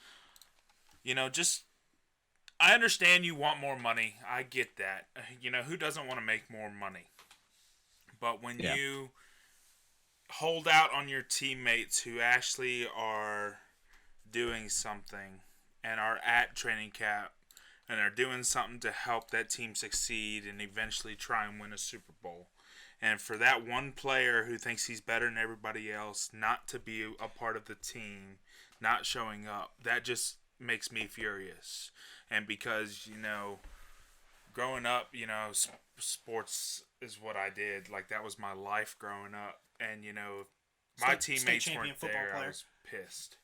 I understand you want more money. I get that. Who doesn't want to make more money? But when you hold out on your teammates who actually are doing something and are at training camp and are doing something to help that team succeed and eventually try and win a Super Bowl. And for that one player who thinks he's better than everybody else not to be a part of the team, not showing up, that just makes me furious. And because, growing up, sports is what I did. Like, that was my life growing up. And, my teammates weren't there. I was pissed.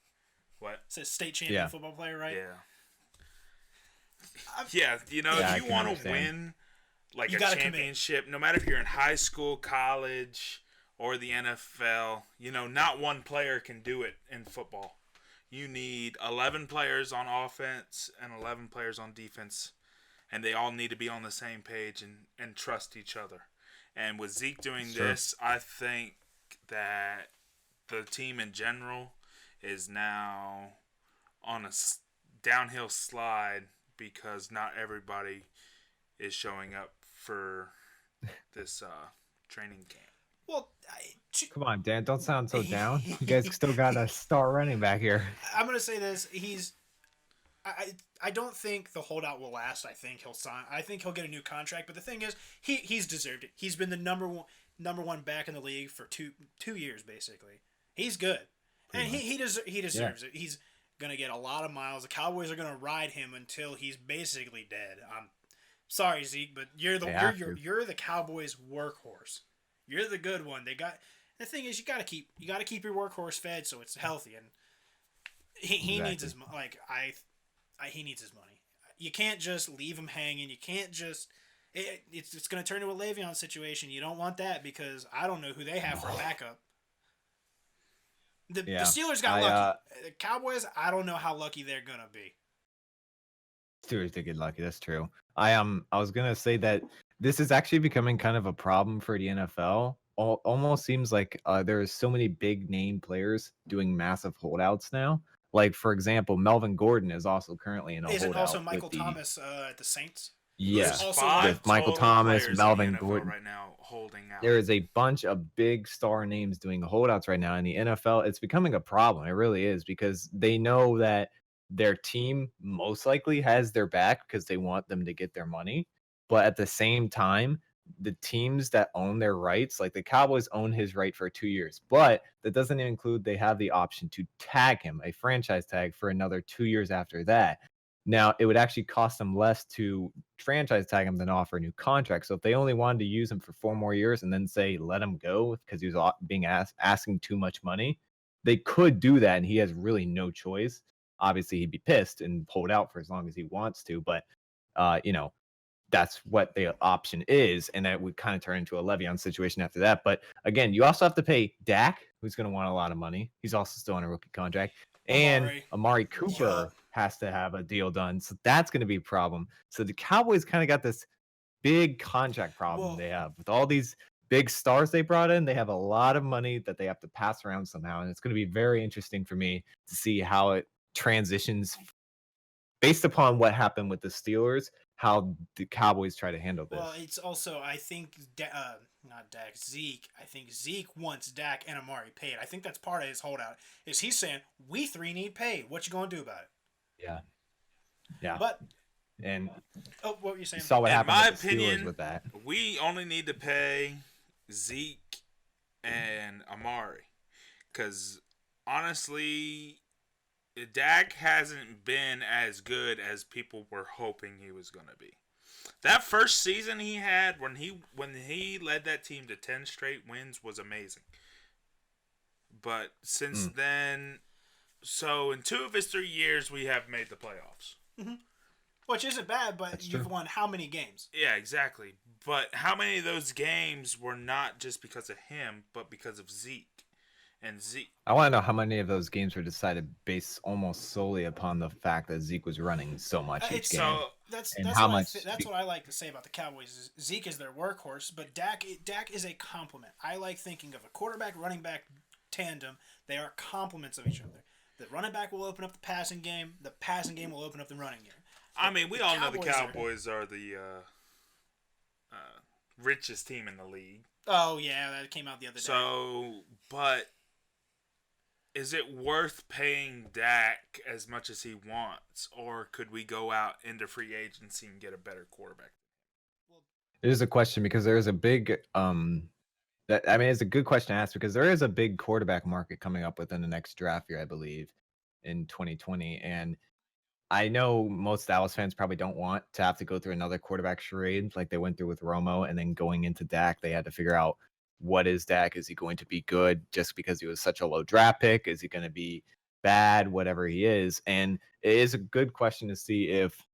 What? It's a state champion football player, right? Yeah. Yeah, if you want to win like a championship, no matter if you're in high school, college, or the NFL, not one player can do it in football. You need 11 players on offense and 11 players on defense, and they all need to be on the same page and trust each other. And with Zeke doing this, I think that the team in general is now on a downhill slide because not everybody is showing up for this training camp. Well, come on, Dan, don't sound so down. You guys still got a star running back here. I'm going to say this. I don't think the holdout will last. I think he'll sign. I think he'll get a new contract. But the thing is, he's deserved it. He's been the number one back in the league for two years, basically. He's good. And he deserves it. He's going to get a lot of miles. The Cowboys are going to ride him until he's basically dead. I'm sorry, Zeke, but you're the Cowboys' workhorse. You're the good one. The thing is, you got to keep your workhorse fed so it's healthy, and he needs his he needs his money. You can't just leave him hanging. You can't just it's going to turn to a Le'Veon situation. You don't want that because I don't know who they have for a backup. The Steelers got lucky. The Cowboys, I don't know how lucky they're going to be. Steelers did get lucky. That's true. I was going to say that this is actually becoming kind of a problem for the NFL. Almost seems like there's so many big name players doing massive holdouts now. Like, for example, Melvin Gordon is also currently in a holdout. Isn't also Michael Thomas at the Saints? Yeah, with Michael Thomas, Melvin Gordon. Right now, holding out. There is a bunch of big star names doing holdouts right now in the NFL. It's becoming a problem. It really is, because they know that their team most likely has their back because they want them to get their money. But at the same time, the teams that own their rights, like the Cowboys own his right for 2 years, but that doesn't include they have the option to tag him, a franchise tag, for another 2 years after that. Now, it would actually cost them less to franchise tag him than offer a new contract. So if they only wanted to use him for 4 more years and then say let him go because he was being asking too much money, they could do that, and he has really no choice. Obviously, he'd be pissed and pulled out for as long as he wants to, but that's what the option is, and that would kind of turn into a Le'Veon situation after that. But again, you also have to pay Dak, who's going to want a lot of money. He's also still on a rookie contract. And Amari Cooper has to have a deal done. So that's going to be a problem. So the Cowboys kind of got this big contract problem they have. With all these big stars they brought in, they have a lot of money that they have to pass around somehow. And it's going to be very interesting for me to see how it transitions based upon what happened with the Steelers, how the Cowboys try to handle this. Well, it's also, I think, not Dak, Zeke. I think Zeke wants Dak and Amari paid. I think that's part of his holdout. Is he's saying, we three need paid. What you going to do about it? Yeah. But, what were you saying? Saw what happened with the Steelers with that. We only need to pay Zeke and Amari. Because, honestly, Dak hasn't been as good as people were hoping he was going to be. That first season he had when he led that team to 10 straight wins was amazing. But since then, so in 2 of his 3 years, we have made the playoffs. Mm-hmm. Which isn't bad, but you've won how many games? Yeah, exactly. But how many of those games were not just because of him, but because of Zeke? And Zeke. I want to know how many of those games were decided based almost solely upon the fact that Zeke was running so much each game. So that's what I like to say about the Cowboys. Is Zeke is their workhorse, but Dak is a complement. I like thinking of a quarterback running back tandem. They are complements of each other. The running back will open up the passing game. The passing game will open up the running game. I mean, we all know the Cowboys are the richest team in the league. Oh yeah, that came out the other day. So, but is it worth paying Dak as much as he wants, or could we go out into free agency and get a better quarterback? It is a question because there is a big it's a good question to ask because there is a big quarterback market coming up within the next draft year, I believe, in 2020, and I know most Dallas fans probably don't want to have to go through another quarterback charade like they went through with Romo, and then going into Dak, they had to figure out what is Dak? Is he going to be good just because he was such a low draft pick? Is he going to be bad, whatever he is? And it is a good question to see if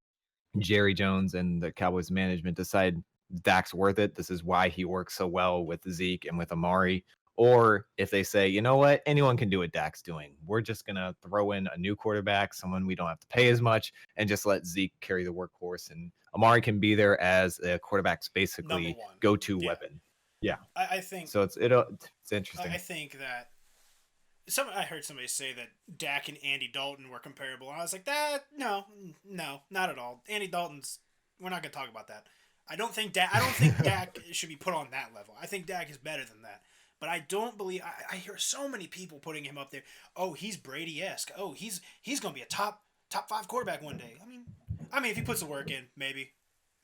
Jerry Jones and the Cowboys management decide Dak's worth it. This is why he works so well with Zeke and with Amari. Or if they say, you know what, anyone can do what Dak's doing. We're just going to throw in a new quarterback, someone we don't have to pay as much, and just let Zeke carry the workhorse. And Amari can be there as the quarterback's basically go-to weapon. Yeah. I think so. It's interesting. I think that I heard somebody say that Dak and Andy Dalton were comparable. I was like, no, not at all. Andy Dalton's. We're not going to talk about that. I don't think Dak should be put on that level. I think Dak is better than that. But I don't believe. I hear so many people putting him up there. Oh, he's Brady-esque. Oh, he's going to be a top 5 quarterback one day. I mean, if he puts the work in, maybe.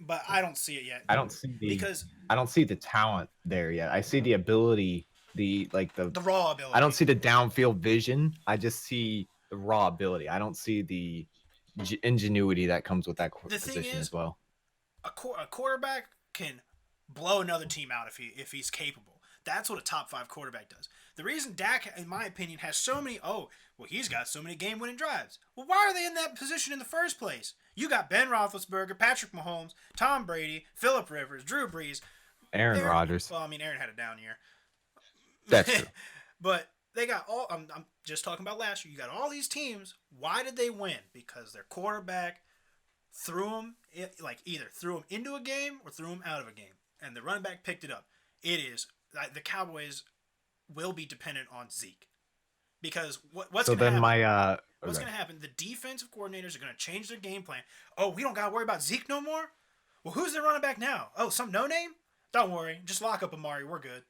But I don't see it yet. I don't see the talent there yet. I see the ability, the raw ability. I don't see the downfield vision. I just see the raw ability. I don't see the ingenuity that comes with that position as well. A quarterback can blow another team out if he's capable. That's what a top 5 quarterback does. The reason Dak, in my opinion, has so many, he's got so many game-winning drives. Well, why are they in that position in the first place? You got Ben Roethlisberger, Patrick Mahomes, Tom Brady, Phillip Rivers, Drew Brees. Aaron Rodgers. Well, Aaron had a down year. That's true. But they got all, I'm just talking about last year. You got all these teams. Why did they win? Because their quarterback either threw them into a game or threw them out of a game. And the running back picked it up. The Cowboys will be dependent on Zeke. Because what's going to happen? What's going to happen? The defensive coordinators are going to change their game plan. Oh, we don't got to worry about Zeke no more? Well, who's their running back now? Oh, some no-name? Don't worry. Just lock up Amari. We're good.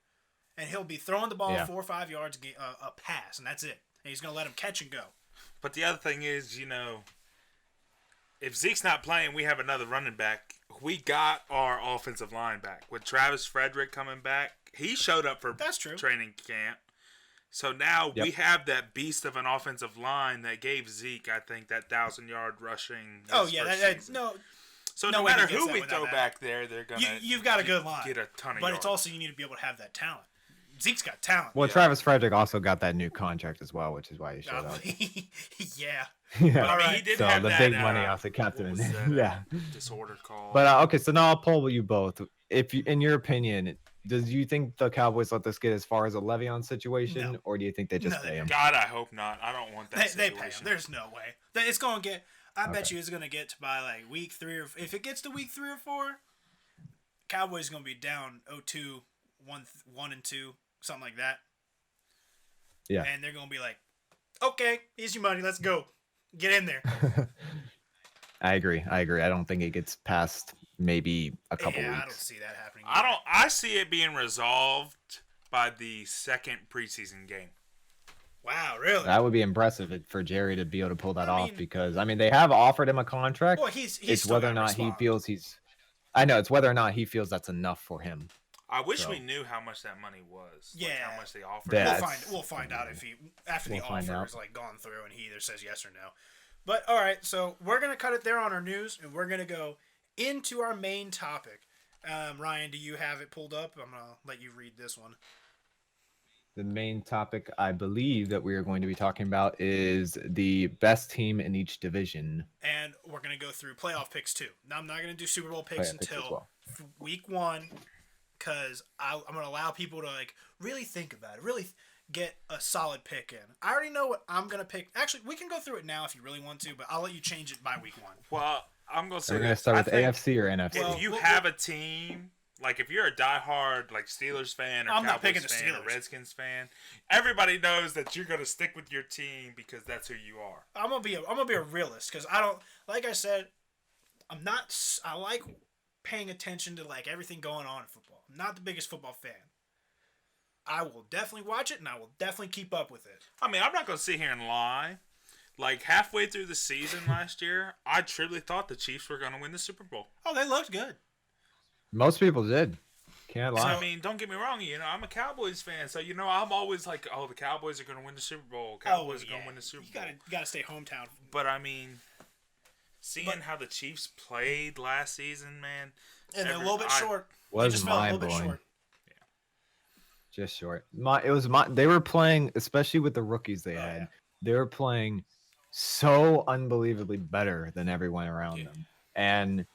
And he'll be throwing the ball 4 or 5 yards a pass, and that's it. And he's going to let him catch and go. But the other thing is, if Zeke's not playing, we have another running back. We got our offensive line back. With Travis Frederick coming back, he showed up for training camp. So now we have that beast of an offensive line that gave Zeke, I think, that 1,000-yard rushing. Oh, yeah. So no matter who we throw back there, they're going to you've got a good line. Get a ton of But yards. It's also you need to be able to have that talent. Zeke's got talent. Well, Travis Frederick also got that new contract as well, which is why he showed up. Yeah. All right. He did have the that, big money off the captain. Disordered call. But okay, so now I'll poll you both. In your opinion, do you think the Cowboys let this get as far as a Le'Veon situation, or do you think they just pay him? God, I hope not. I don't want that situation. They pay him. There's no way. It's going to get. I bet you it's going to get to by like week 3 or if it gets to week 3 or 4, Cowboys going to be down 0-2, 1-2, something like that. Yeah. And they're going to be like, okay, here's your money. Let's go. Get in there. I agree. I don't think it gets past maybe a couple weeks. I don't see that happening. I see it being resolved by the second preseason game. Wow, really? That would be impressive for Jerry to be able to pull that off because they have offered him a contract. Well, he's it's whether or not he feels I know it's whether or not he feels that's enough for him. I wish we knew how much that money was. Yeah, how much they offered. We'll find out if after the offer is gone through and he either says yes or no. But all right, so we're gonna cut it there on our news and we're gonna go into our main topic. Ryan, do you have it pulled up? I'm gonna let you read this one. The main topic I believe that we are going to be talking about is the best team in each division. And we're gonna go through playoff picks too. Now I'm not gonna do Super Bowl picks until week 1. Because I'm going to allow people to really think about it, really get a solid pick in. I already know what I'm going to pick. Actually, we can go through it now if you really want to, but I'll let you change it by week 1. Well, I'm going to say we're going to start with AFC or NFC. If you have a team, if you're a diehard Steelers fan or Cowboys fan or Redskins fan, everybody knows that you're going to stick with your team because that's who you are. I'm going to be a realist because I don't, like I said, I like paying attention to everything going on in football. I'm not the biggest football fan. I will definitely watch it and I will definitely keep up with it. I'm not going to sit here and lie. Halfway through the season last year, I truly thought the Chiefs were going to win the Super Bowl. Oh, they looked good. Most people did. Can't lie. So, don't get me wrong. I'm a Cowboys fan, so I'm always the Cowboys are going to win the Super Bowl. Cowboys are going to win the Super Bowl. You got to stay hometown. But Seeing how the Chiefs played last season, man. And they're a little bit short. They Was just felt a little bit mind-blowing. short. Just short. They were playing, especially with the rookies they had. Yeah. They were playing so unbelievably better than everyone around Yeah. them. And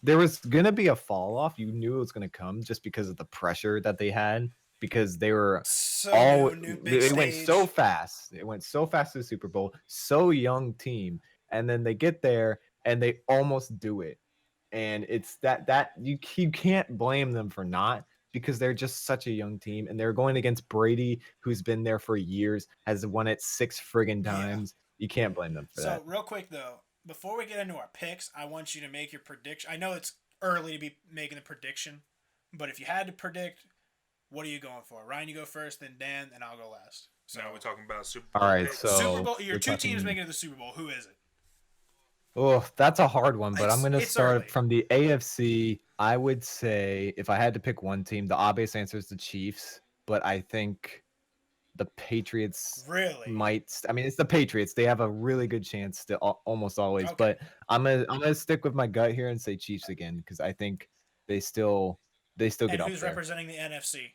there was gonna be a fall off. You knew it was gonna come just because of the pressure that they had, because they were New big they went so stage. fast. It went so fast to the Super Bowl. So young team, and then they get there and they almost do it. And it's that you can't blame them for not, because they're just such a young team, and they're going against Brady, who's been there for years, has won it 6 friggin' times. You can't blame them for that. So real quick though, before we get into our picks, I want you to make your prediction. I know it's early to be making the prediction, but if you had to predict, what are you going for? Ryan, you go first, then Dan, and I'll go last. So now we're talking about Super Bowl. All right, picks. so Super Bowl. Your we're two teams talking- making it to the Super Bowl. Who is it? Oh, that's a hard one, but I'm going to It's start early. from the AFC. I would say if I had to pick one team, the obvious answer is the Chiefs, but I think the Patriots Really? might. I mean, it's the Patriots. They have a really good chance to almost always, Okay. but I'm gonna stick with my gut here and say Chiefs again, because I think they still get And up who's there. representing the NFC?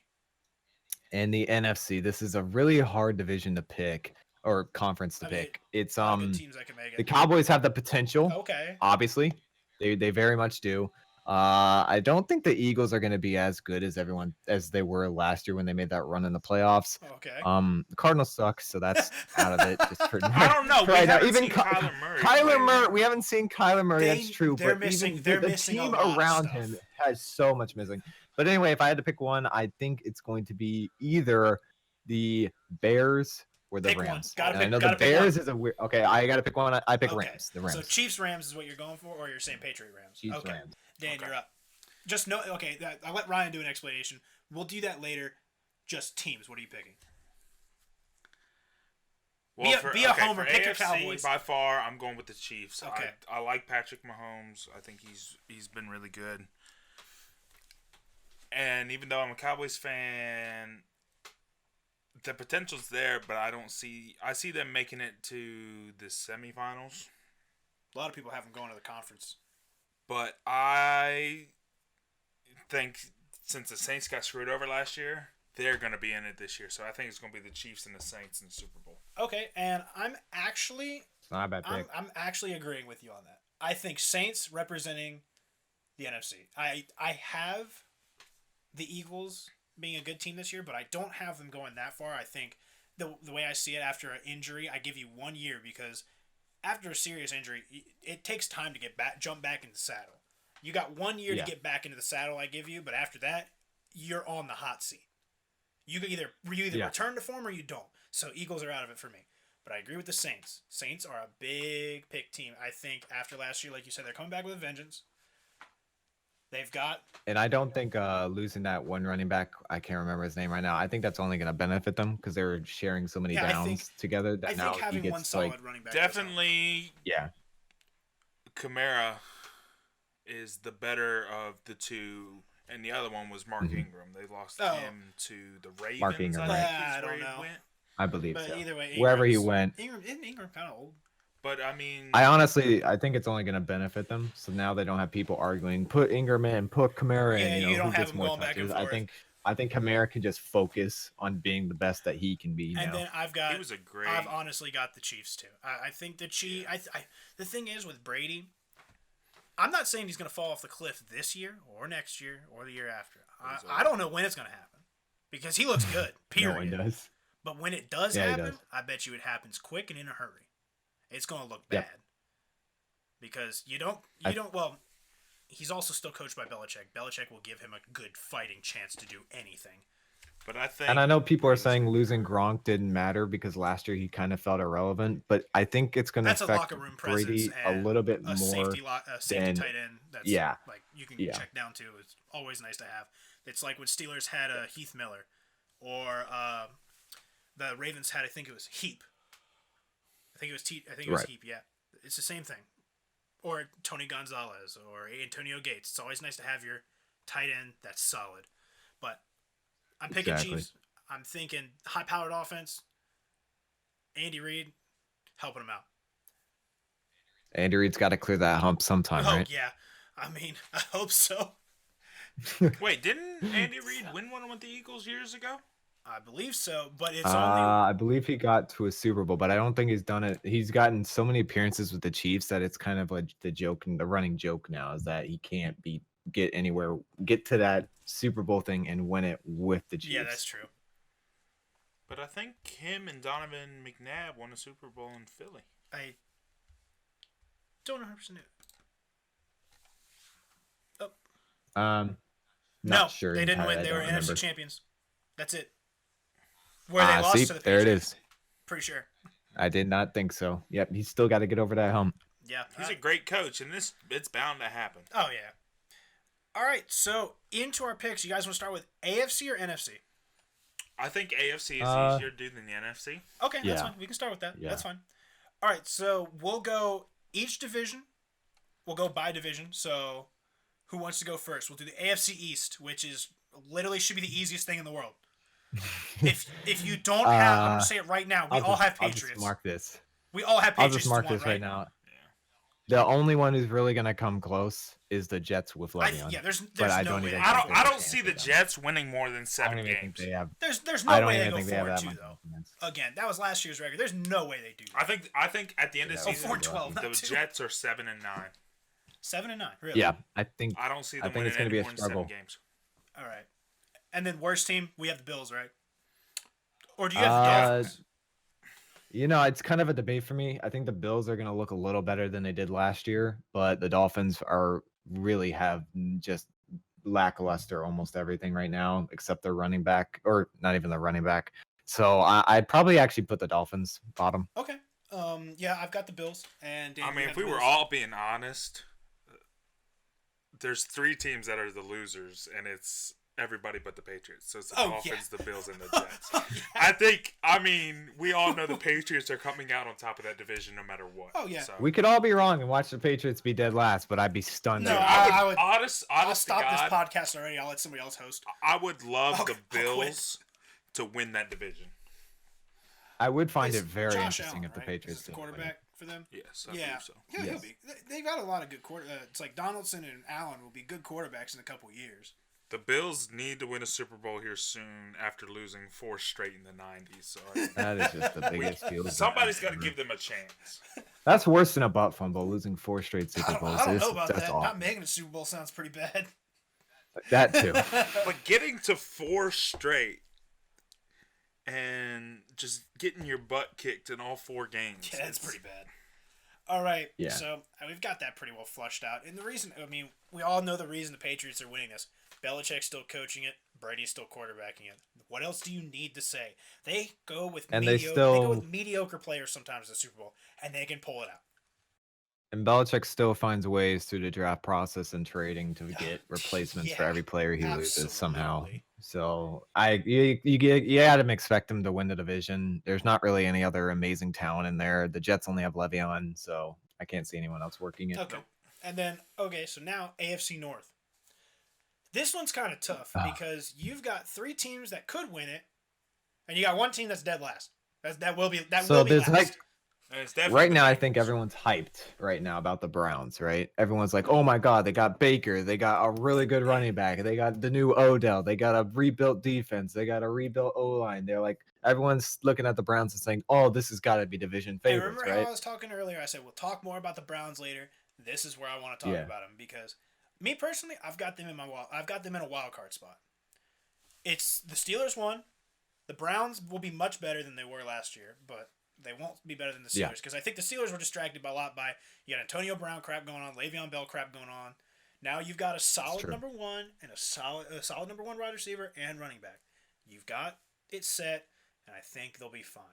And the NFC, this is a really hard division to pick, or conference to I mean, pick. It's A lot of good teams that can make the it. Cowboys have the potential. Okay. Obviously, they very much do. I don't think the Eagles are going to be as good as they were last year when they made that run in the playoffs. Okay. The Cardinals suck, so that's out of it. Just for I don't know. We right now. haven't Even seen Kyler Murray. Kyler play Murray, yet. we haven't seen Kyler Murray. That's true, they're but missing- even they're the missing a team lot of around stuff. him has so much missing. But anyway, if I had to pick one, I think it's going to be either the Bears or the Pick one. Rams. Gotta And pick- I know gotta the pick Bears one. is a weird. Okay, I got to pick one. I pick Okay. Rams. The Rams. So Chiefs Rams is what you're going for, or you're saying Patriot Rams? Chiefs, Okay. Rams. Dan, you're up. Just know. Okay. I'll let Ryan do an explanation. We'll do that later. Just teams. What are you picking? Be a homer, For pick your AFC, Cowboys. By far, I'm going with the Chiefs. Okay. I like Patrick Mahomes. I think he's been really good. And even though I'm a Cowboys fan, the potential's there, but I see them making it to the semifinals. A lot of people have them going to the conference. But I think since the Saints got screwed over last year, they're going to be in it this year. So I think it's going to be the Chiefs and the Saints in the Super Bowl. Okay, and I'm actually It's not a bad pick. I'm actually agreeing with you on that. I think Saints representing the NFC. I have the Eagles being a good team this year, but I don't have them going that far. I think the way I see it, after an injury, I give you 1 year, because after a serious injury, it takes time to jump back into the saddle. You got 1 year Yeah. to get back into the saddle, I give you, but after that, you're on the hot seat. You either Yeah. return to form or you don't. So Eagles are out of it for me. But I agree with the Saints. Saints are a big pick team. I think after last year, like you said, they're coming back with a vengeance. They've got And I don't think losing that one running back, I can't remember his name right now. I think that's only going to benefit them, because they were sharing so many Yeah, I downs think- together that I now think having he one gets solid like running back does help. Definitely, yeah. Kamara is the better of the two, and the other one was Mark Mhm. Ingram. They lost Oh. him to the Ravens. Mark Ingram, I right. think Yeah, is I don't where he know. went. I believe But so. either way, Wherever he Ingram's- went, Isn't Ingram kind of old? But I mean, I think it's only going to benefit them. So now they don't have people arguing, put Ingram in, put Kamara Yeah, in. you don't who have gets them more going back and touches. forth. I think Kamara can just focus on being the best that he can be. And now. then he was a great. I've honestly got the Chiefs too. I think the Chiefs. The thing is with Brady, I'm not saying he's going to fall off the cliff this year or next year or the year after. I don't know when it's going to happen, because he looks good. Period. No one does. But when it does Yeah, he happen, does. I bet you it happens quick and in a hurry. It's going to look Yep. bad. Because well, he's also still coached by Belichick. Belichick will give him a good fighting chance to do anything. But I think, And I know people are saying losing Gronk didn't matter because last year he kind of felt irrelevant, but I think it's going to That's a affect locker room presence Brady a and little bit a more. safety than- tight end that's yeah. like you can Yeah. check down to. It's always nice to have. It's like when Steelers had Heath Miller, or the Ravens had, I think it was Heap. I think it was Right. Heap. Yeah, it's the same thing. Or Tony Gonzalez or Antonio Gates. It's always nice to have your tight end that's solid. But I'm picking Exactly. Chiefs. I'm thinking high-powered offense. Andy Reid helping him out. Andy Reid's got to clear that hump sometime, Oh right? yeah, I mean, I hope so. Wait, didn't Andy Reid win one with the Eagles years ago? I believe so, but it's only I believe he got to a Super Bowl, but I don't think he's done it. He's gotten so many appearances with the Chiefs that it's kind of like the joke and the running joke now is that he can't get to that Super Bowl thing and win it with the Chiefs. yeah, that's true. But I think him and Donovan McNabb won a Super Bowl in Philly. I don't 100% know. Not No, sure. they didn't entirely. win. I They don't were remember. NFC champions. That's it. Where they lost See, to the there it Patriots. is. Pretty sure. I did not think so. Yep, he's still got to get over that hump. Yeah. He's a great coach, and it's bound to happen. Oh yeah. All right, so into our picks. You guys want to start with AFC or NFC? I think AFC is easier to do than the NFC. Okay, that's Yeah. fine. We can start with that. Yeah. That's fine. All right, so we'll go each division. We'll go by division. So, who wants to go first? We'll do the AFC East, which is literally should be the easiest thing in the world. If you don't have, I'm gonna say it right now. We all have I'll Patriots. just mark this. We all have I'll Patriots. just mark to one, this right right now. The only one who's really gonna come close is the Jets with Le'Veon. Yeah, there's but I no don't way. even. I think don't they see the have that Jets winning more than much. I 7 don't even think games. they have. There's I no don't way they even go think they have 4-2 that much though. confidence. Again, that was last year's record. There's no way they do that. I think at the end of the Yeah. season, 4-12, the not 2. Jets are 7-9. 7-9, really? Yeah, I think. I don't see them I think winning it's gonna any be a more than struggle. 7 games. All right. And then worst team, we have the Bills, right? Or do you have the Dolphins? It's kind of a debate for me. I think the Bills are going to look a little better than they did last year, but the Dolphins really have just lackluster almost everything right now, except their running back, or not even the running back. So I'd probably actually put the Dolphins bottom. Okay. Yeah, I've got the Bills. And Dan, I you mean, have if we the were Bills. all being honest, there's 3 teams that are the losers, and it's everybody but the Patriots. So it's the Oh, Dolphins, yeah. the Bills, and the Jets. I mean, we all know the Patriots are coming out on top of that division no matter what. Oh, yeah. So, We could all be wrong and watch the Patriots be dead last, but I'd be stunned. No, if- I would. honest I'll to stop God, this podcast already. I'll let somebody else host. I would love I'll the quit. Bills to win that division. I would find It's it very Josh interesting Allen, if the right? Patriots Is the did win it. quarterback for them. Yes, I Yeah, believe so. yeah, he'll Yes. be. They've got a lot of good it's like Donaldson and Allen will be good quarterbacks in a couple years. The Bills need to win a Super Bowl here soon after losing 4 straight in the 90s. So That is just the biggest field. somebody's got to give them a chance. That's worse than a butt fumble. Losing 4 straight Super Bowls. I don't is- know about that's that. awful. Not making a Super Bowl sounds pretty bad. That too. But getting to 4 straight and just getting your butt kicked in all 4 games. Yeah, that's pretty bad. All right. Yeah. So we've got that pretty well flushed out. And the reason, I mean, we all know the reason the Patriots are winning this. Belichick's still coaching it. Brady's still quarterbacking it. What else do you need to say? They go with And mediocre. they still- go with mediocre players sometimes in the Super Bowl, and they can pull it out. And Belichick still finds ways through the draft process and trading to get replacements for Yeah, every player he loses somehow. absolutely. So you had to expect him to win the division. There's not really any other amazing talent in there. The Jets only have Le'Veon, so I can't see anyone else working it. Okay. And then, so now AFC North. This one's kind of tough because you've got 3 teams that could win it, and you got 1 team that's dead last. That will be So last. there's And it's definitely right the now, I Bengals. think everyone's hyped right now about the Browns, right? Everyone's like, oh my God, they got Baker. They got a really good running back. They got the new Odell. They got a rebuilt defense. They got a rebuilt O-line. They're like, everyone's looking at the Browns and saying, oh, this has got to be division And favorites, remember right? how I was talking earlier? I said we'll talk more about the Browns later. This is where I want to talk Yeah. about them because me personally, I've got them in a wild card spot. It's the Steelers won. The Browns will be much better than they were last year, but they won't be better than the Yeah. Steelers because I think the Steelers were distracted by a lot by you got Antonio Brown crap going on, Le'Veon Bell crap going on. Now you've got a solid true. number 1 and a solid number 1 wide receiver and running back. You've got it set, and I think they'll be fine.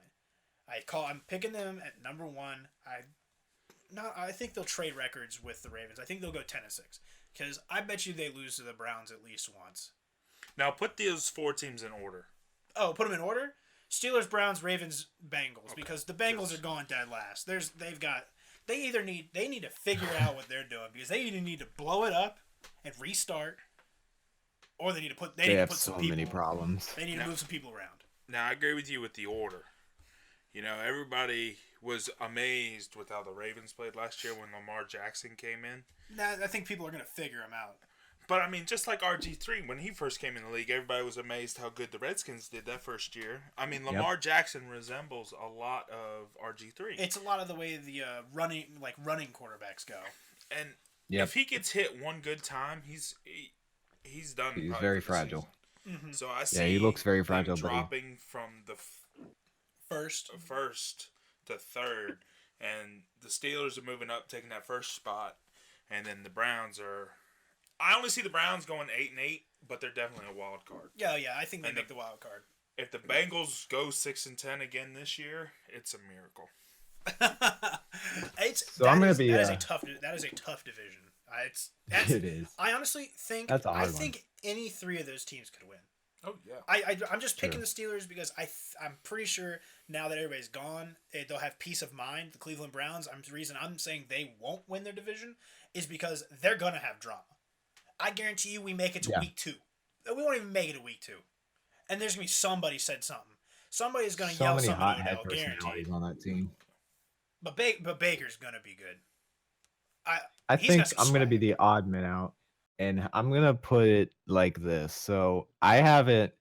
I'm picking them at number 1. I think they'll trade records with the Ravens. I think they'll go 10-6 because I bet you they lose to the Browns at least once. Now put those 4 teams in order. Oh, put them in order: Steelers, Browns, Ravens, Bengals. Because the Bengals are going dead last. They need to figure out what they're doing because they either need to blow it up and restart, or they need to put They have some so people. many problems. They need to move some people around. Now I agree with you with the order. everybody was amazed with how the Ravens played last year when Lamar Jackson came in. Nah, I think people are gonna figure him out. But I mean, just like RG3, when he first came in the league, everybody was amazed how good the Redskins did that first year. I mean, Lamar Jackson resembles a lot of RG3. It's a lot of the way the running quarterbacks go. And if he gets hit one good time, he's done. He's very fragile. Mm-hmm. So I see. He looks very fragile. Dropping from the first to third, and the Steelers are moving up, taking that first spot, and then the Browns are. I only see the Browns going 8-8, but they're definitely a wild card. Yeah, I think they make the wild card. If the Bengals go 6-10 again this year, it's a miracle. That is a tough division. It is. I honestly think any three of those teams could win. Oh yeah. I'm just picking the Steelers because I'm pretty sure now that everybody's gone, they'll have peace of mind. The Cleveland Browns. The reason I'm saying they won't win their division is because they're gonna have drama. I guarantee you, we make it to week 2. We won't even make it to week 2, and there's gonna be somebody said something. Somebody's gonna yell something. Hot head personalities on that team. But Baker's gonna be good. I think I'm gonna be the odd man out, and I'm gonna put it like this. So I have it: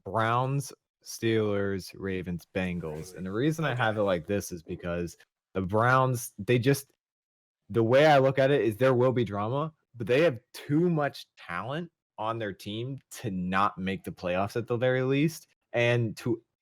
Browns, Steelers, Ravens, Bengals, and the reason I have it like this is because the Browns, the way I look at it is there will be drama, but they have too much talent on their team to not make the playoffs at the very least. And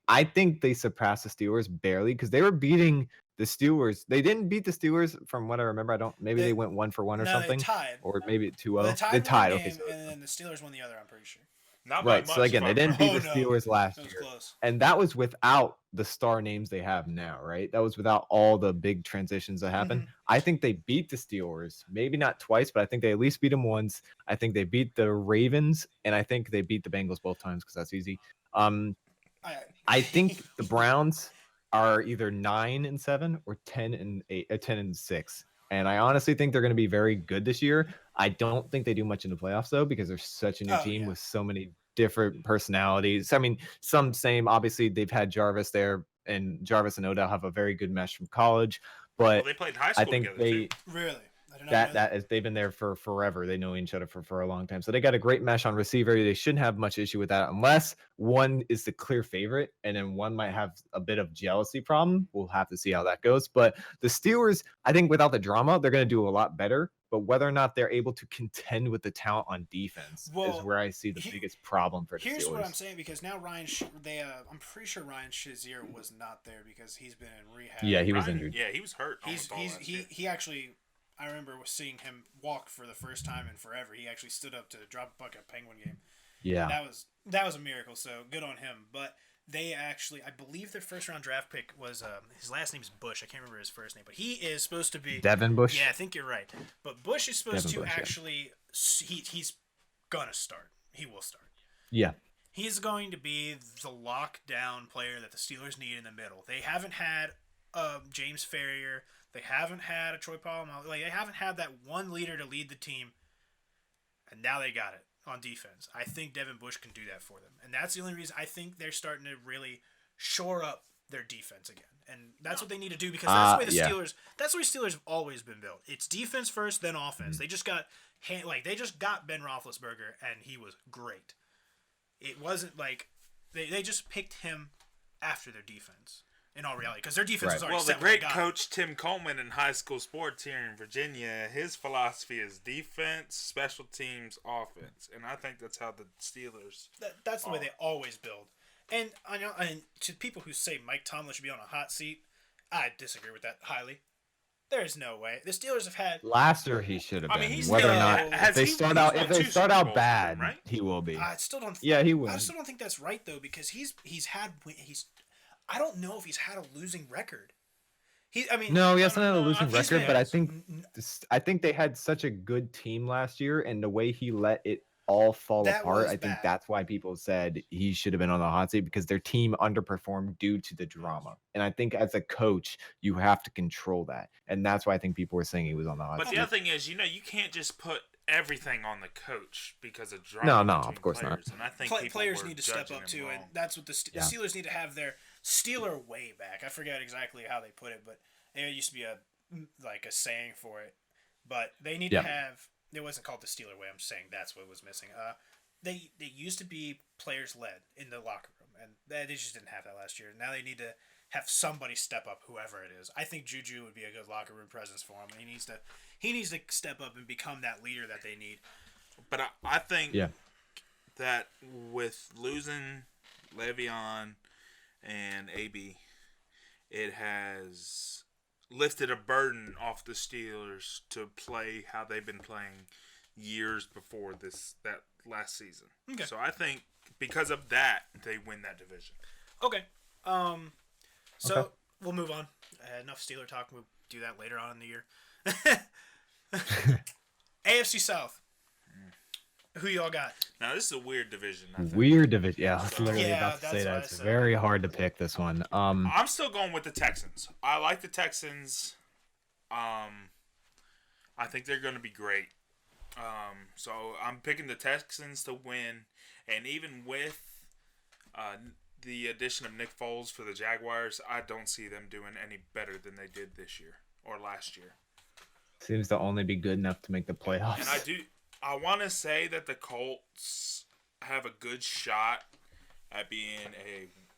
I think they surpassed the Steelers barely because they were beating the Steelers. They didn't beat the Steelers from what I remember. They went 1-for-1 or something. They tied. Or maybe 2-0. They tied. Okay, and then the Steelers won the other, I'm pretty sure. Not right. Much, so again, they didn't beat the Steelers last year. Close. And that was without the star names they have now, right? That was without all the big transitions that happened. Mm-hmm. I think they beat the Steelers, maybe not twice, but I think they at least beat them once. I think they beat the Ravens, and I think they beat the Bengals both times because that's easy. I think the Browns are either 9-7 or 10-8, 10-6. And I honestly think they're going to be very good this year. I don't think they do much in the playoffs though, because they're such a new team with so many different personalities. I mean, some same. Obviously, they've had Jarvis there, and Jarvis and Odell have a very good mesh from college. But they played high school I think together too. Really. That is, they've been there for forever. They know each other for a long time. So they got a great mesh on receiver. They shouldn't have much issue with that unless one is the clear favorite and then one might have a bit of jealousy problem. We'll have to see how that goes. But the Steelers, I think without the drama, they're going to do a lot better. But whether or not they're able to contend with the talent on defense is where I see the biggest problem for the Steelers. Here's what I'm saying, because now I'm pretty sure Ryan Shazier was not there because he's been in rehab. Yeah, he was injured. Yeah, he was hurt. He actually, I remember seeing him walk for the first time in forever. He actually stood up to drop a puck at a Penguin game. Yeah, that was a miracle. So good on him. But they actually, I believe their first round draft pick was his last name's Bush. I can't remember his first name, but he is supposed to be Devin Bush. Yeah, I think you're right. But Bush is supposed to actually he's gonna start. He will start. Yeah. He's going to be the lockdown player that the Steelers need in the middle. They haven't had James Ferrier. They haven't had a Troy Polamalu. They haven't had that one leader to lead the team, and now they got it on defense. I think Devin Bush can do that for them, and that's the only reason I think they're starting to really shore up their defense again. And that's what they need to do, because that's the way the Steelers. That's the way Steelers have always been built. It's defense first, then offense. They just got Ben Roethlisberger, and he was great. It wasn't like they just picked him after their defense. In all reality, because their defense was already set. Well, the great coach Tim Coleman in high school sports here in Virginia, his philosophy is defense, special teams, offense, and I think that's how the Steelers. That's the way they always build. And I know, and to people who say Mike Tomlin should be on a hot seat, I disagree with that highly. There's no way the Steelers have had. Last year he should have been. I mean, whether or not if they start out bad, right? he will be. I still don't. Yeah, he will. I still don't think that's right though, because he's had. I don't know if he's had a losing record. No, he hasn't had a losing record, but I think they had such a good team last year, and the way he let it all fall apart, I think that's why people said he should have been on the hot seat, because their team underperformed due to the drama. And I think as a coach, you have to control that, and that's why I think people were saying he was on the hot seat. But the other thing is, you can't just put everything on the coach because of drama. No, of course not. And I think players need to step up too, and that's what the Steelers need to have their Steeler way back. I forget exactly how they put it, but it used to be a saying for it. But they need to have. It wasn't called the Steeler way. I'm just saying that's what was missing. They used to be players led in the locker room, and they just didn't have that last year. Now they need to have somebody step up, whoever it is. I think Juju would be a good locker room presence for him. He needs to step up and become that leader that they need. But I think that with losing Le'Veon and AB, it has lifted a burden off the Steelers to play how they've been playing years before that last season. Okay. So I think because of that, they win that division. Okay. We'll move on. Enough Steeler talk. We'll do that later on in the year. AFC South. Who y'all got? Now, this is a weird division, I think. Weird division. Yeah, I was literally about to say that. It's said. very hard to pick this one. I'm still going with the Texans. I like the Texans. I think they're going to be great. So I'm picking the Texans to win. And even with the addition of Nick Foles for the Jaguars, I don't see them doing any better than they did this year or last year. Seems to only be good enough to make the playoffs. And I want to say that the Colts have a good shot at being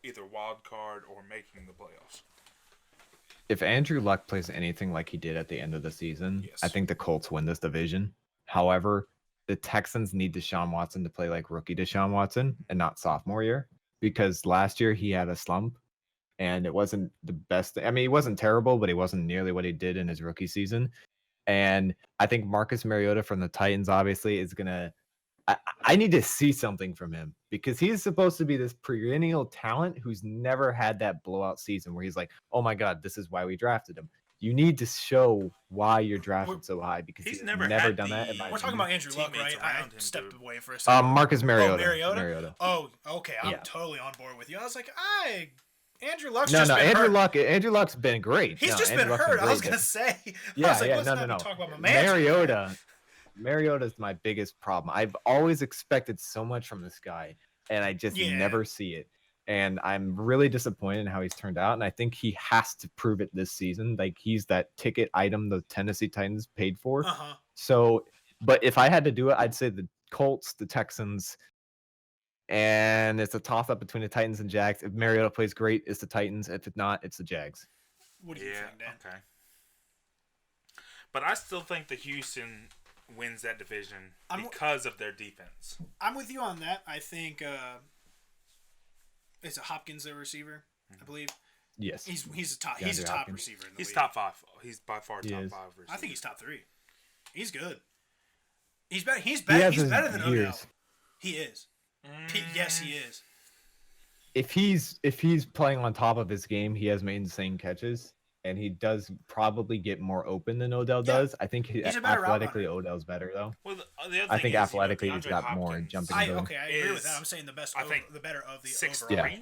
either wild card or making the playoffs. If Andrew Luck plays anything like he did at the end of the season, Yes. I think the Colts win this division. However, the Texans need Deshaun Watson to play like rookie Deshaun Watson and not sophomore year, because last year he had a slump and it wasn't the best. I mean, he wasn't terrible, but he wasn't nearly what he did in his rookie season. And I think Marcus Mariota from the Titans obviously is going to I need to see something from him, because he's supposed to be this perennial talent who's never had that blowout season where he's like, oh my God, this is why we drafted him. You need to show why you're drafted so high, because he's never done that. We're talking about Andrew Luck, right? I him stepped to- away for a second. Marcus Mariota. Mariota? Oh, okay. I'm totally on board with you. I was like, Andrew Luck's No, been Andrew hurt. Luck. Andrew Luck's been great. He's just Andrew been Luck's hurt. I was great, gonna say. Yeah, I was like, yeah, let's no. not talk about my man. Mariota's my biggest problem. I've always expected so much from this guy, and I just never see it. And I'm really disappointed in how he's turned out. And I think he has to prove it this season. Like, he's that ticket item the Tennessee Titans paid for. So, but if I had to do it, I'd say the Colts, the Texans, and it's a toss-up between the Titans and Jags. If Mariota plays great, it's the Titans. If it's not, it's the Jags. What do you think, Dan? Okay. But I still think the Houston wins that division because of their defense. I'm with you on that. I think it's a Hopkins, their receiver, I believe. Yes. He's a top Hopkins. receiver in the He's league. top 5. He's by far top 5 receiver. I think he's top 3. He's good. He's better than Odell. He is. Yes, he is. If he's playing on top of his game, he has made insane catches, and he does probably get more open than Odell does. I think athletically Odell's better though. Well, the other I think thing is, athletically he's got more jumping. I agree with that. I'm saying the better of the 6'3". overall.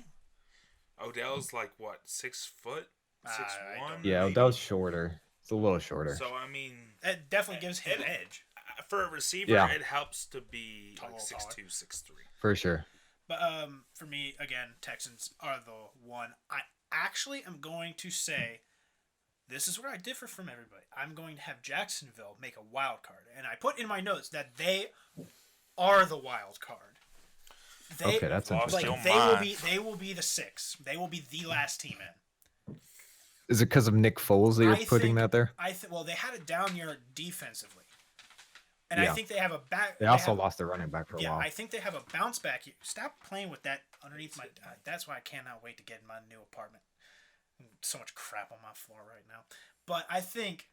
Odell's like what, 6 foot, 6'1"? Yeah, Odell's shorter. It's a little shorter. So I mean, it definitely gives him an edge. For a receiver, it helps to be like 6'2", 6'3". For sure. But for me, again, Texans are the one. I actually am going to say, this is where I differ from everybody. I'm going to have Jacksonville make a wild card, and I put in my notes that they are the wild card. Okay, that's interesting. They will be the 6. They will be the last team in. Is it because of Nick Foles that you're putting that there? Well, they had a down year defensively. And I think they have a back. They also lost their running back for a while. Yeah, I think they have a bounce back. Stop playing with that underneath my. That's why I cannot wait to get in my new apartment. So much crap on my floor right now. But I think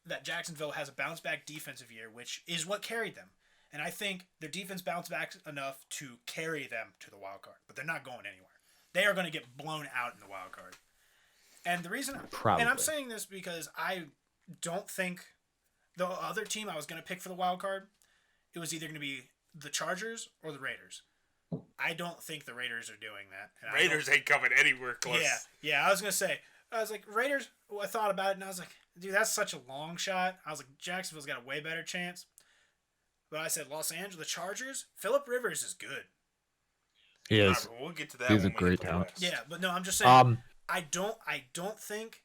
that Jacksonville has a bounce back defensive year, which is what carried them. And I think their defense bounced back enough to carry them to the wild card. But they're not going anywhere. They are going to get blown out in the wild card. And the reason, and I'm saying this because I don't think. The other team I was going to pick for the wild card, it was either going to be the Chargers or the Raiders. I don't think the Raiders are doing that. And Raiders ain't coming anywhere close. Yeah. I was going to say, Raiders, I thought about it, and I was like, dude, that's such a long shot. I was like, Jacksonville's got a way better chance. But I said Los Angeles, the Chargers, Phillip Rivers is good. He All is. right, we'll get to that. He's when a we great hit the talent. West. Yeah, but no, I'm just saying. Um, I don't think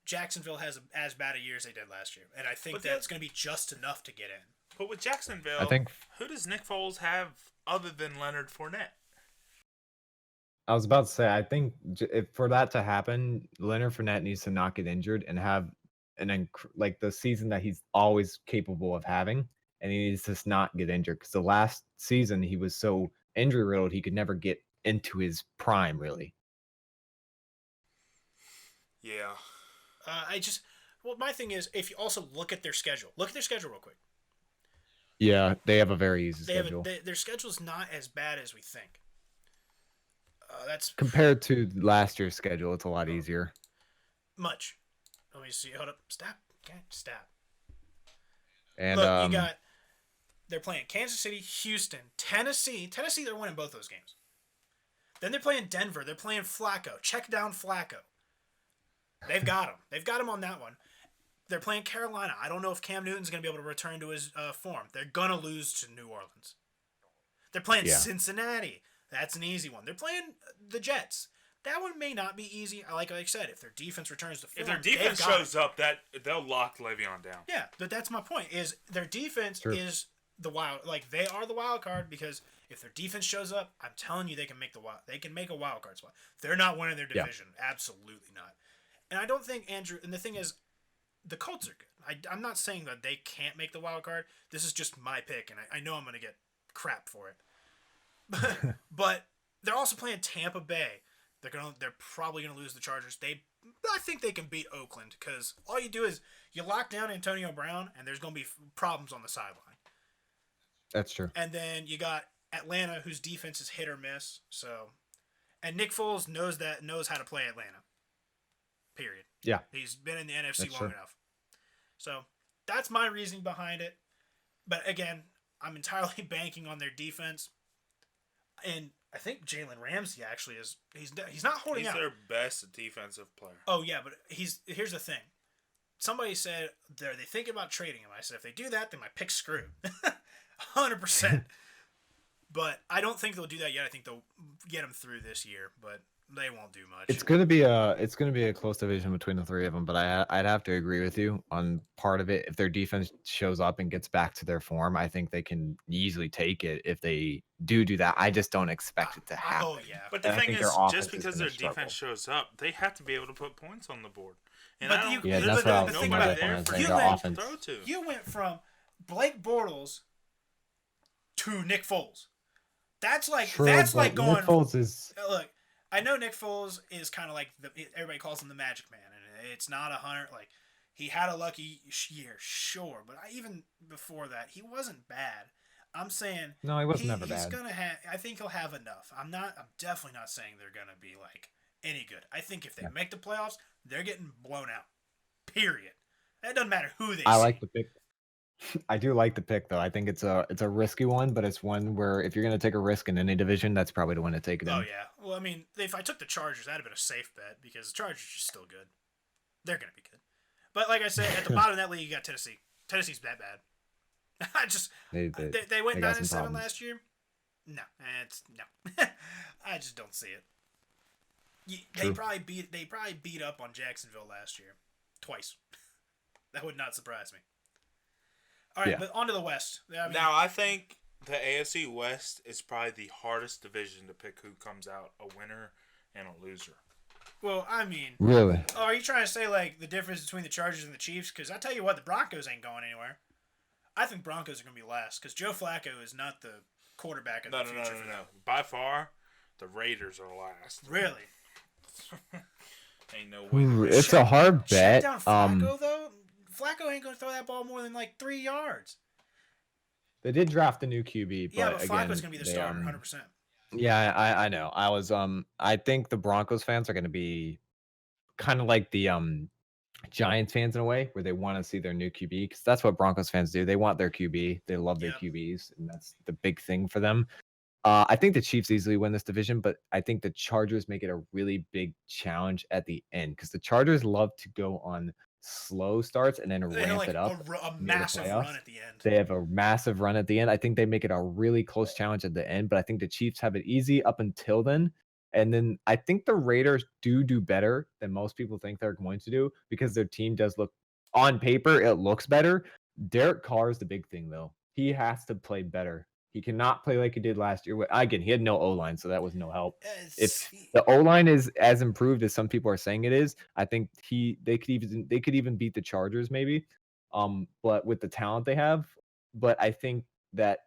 Jacksonville has as bad a year as they did last year, and I think But that's going to be just enough to get in. But with Jacksonville, I think who does Nick Foles have other than Leonard Fournette? I was about to say, I think if for that to happen, Leonard Fournette needs to not get injured and have like the season that he's always capable of having, and he needs to just not get injured because the last season he was so injury riddled he could never get into his prime really. Yeah. My thing is, if you also look at their schedule real quick. Yeah, they have a very easy schedule Their schedule's not as bad as we think. That's compared to last year's schedule. It's a lot easier. much. Let me see. Hold up. Stop. Okay, stop. And Look, they're playing Kansas City, Houston, Tennessee. Tennessee, they're winning both those games. Then they're playing Denver. They're playing Flacco. Check down Flacco. They've got him. They've got him on that one. They're playing Carolina. I don't know if Cam Newton's going to be able to return to his form. They're going to lose to New Orleans. They're playing Cincinnati. That's an easy one. They're playing the Jets. That one may not be easy. Like I said, if their defense returns to form, If their defense shows up, that they'll lock Le'Veon down. Yeah, but that's my point. Is their defense is the wild? Like they are the wild card because if their defense shows up, I'm telling you, they can make a wild card spot. They're not winning their division. Yeah. Absolutely not. And I don't think Andrew. And the thing is, the Colts are good. I'm not saying that they can't make the wild card. This is just my pick, and I know I'm going to get crap for it. But they're also playing Tampa Bay. They're probably gonna lose the Chargers. I think they can beat Oakland because all you do is you lock down Antonio Brown, and there's gonna be problems on the sideline. That's true. And then you got Atlanta, whose defense is hit or miss. So, and Nick Foles knows how to play Atlanta. Period. Yeah, he's been in the NFC long enough. So that's my reasoning behind it. But again, I'm entirely banking on their defense. And I think Jalen Ramsey actually is. He's not holding out. He's their best defensive player. Oh yeah, but here's the thing. Somebody said they thinking about trading him. I said if they do that, then my pick's screwed. 100%. But I don't think they'll do that yet. I think they'll get him through this year, but they won't do much. It's gonna be a close division between the three of them, but I'd have to agree with you on part of it. If their defense shows up and gets back to their form, I think they can easily take it. If they do that, I just don't expect it to happen. Oh yeah, but the thing is, just because their defense shows up, they have to be able to put points on the board. And but that's what I was thinking about their offense. You went from Blake Bortles to Nick Foles. That's like going. Nick Foles is look. I know Nick Foles is kind of like everybody calls him the Magic Man, and it's not 100. Like he had a lucky year, sure, but even before that, he wasn't bad. I'm saying no, he wasn't never bad. He's gonna have. I think he'll have enough. I'm definitely not saying they're gonna be like any good. I think if they make the playoffs, they're getting blown out. Period. It doesn't matter who they. Like the pick. I do like the pick though. I think it's a risky one, but it's one where if you're gonna take a risk in any division, that's probably the one to take it in. Oh yeah. Well, I mean, if I took the Chargers, that'd have been a safe bet because the Chargers are still good. They're gonna be good. But like I said, at the bottom of that league, you got Tennessee. Tennessee's that bad. They went 9-7 last year. No, no. I just don't see it. They probably beat up on Jacksonville last year, twice. That would not surprise me. All right, but on to the West. Now, I think the AFC West is probably the hardest division to pick who comes out a winner and a loser. Well, I mean... Really? Oh, are you trying to say, like, the difference between the Chargers and the Chiefs? Because I tell you what, the Broncos ain't going anywhere. I think Broncos are going to be last because Joe Flacco is not the quarterback of the future. No. By far, the Raiders are last. Really? Ain't no way. It's a hard bet. Shut down Flacco, though? Flacco ain't going to throw that ball more than like 3 yards. They did draft a new QB, but Flacco's going to be the starter, 100%. Yeah, I know. I think the Broncos fans are going to be kind of like the Giants fans in a way, where they want to see their new QB because that's what Broncos fans do. They want their QB. They love their QBs, and that's the big thing for them. I think the Chiefs easily win this division, but I think the Chargers make it a really big challenge at the end because the Chargers love to go on slow starts and then They had ramp like it up a near the massive playoffs. run at the end. They have a massive run at the end. I think they make it a really close challenge at the end, but I think the Chiefs have it easy up until then. And then I think the Raiders do better than most people think they're going to do because their team does look on paper, it looks better. Derek Carr is the big thing, though. He has to play better. He cannot play like he did last year. Again, he had no O-line, so that was no help. If the O-line is as improved as some people are saying it is, I think they could even beat the Chargers maybe. But with the talent they have, but I think that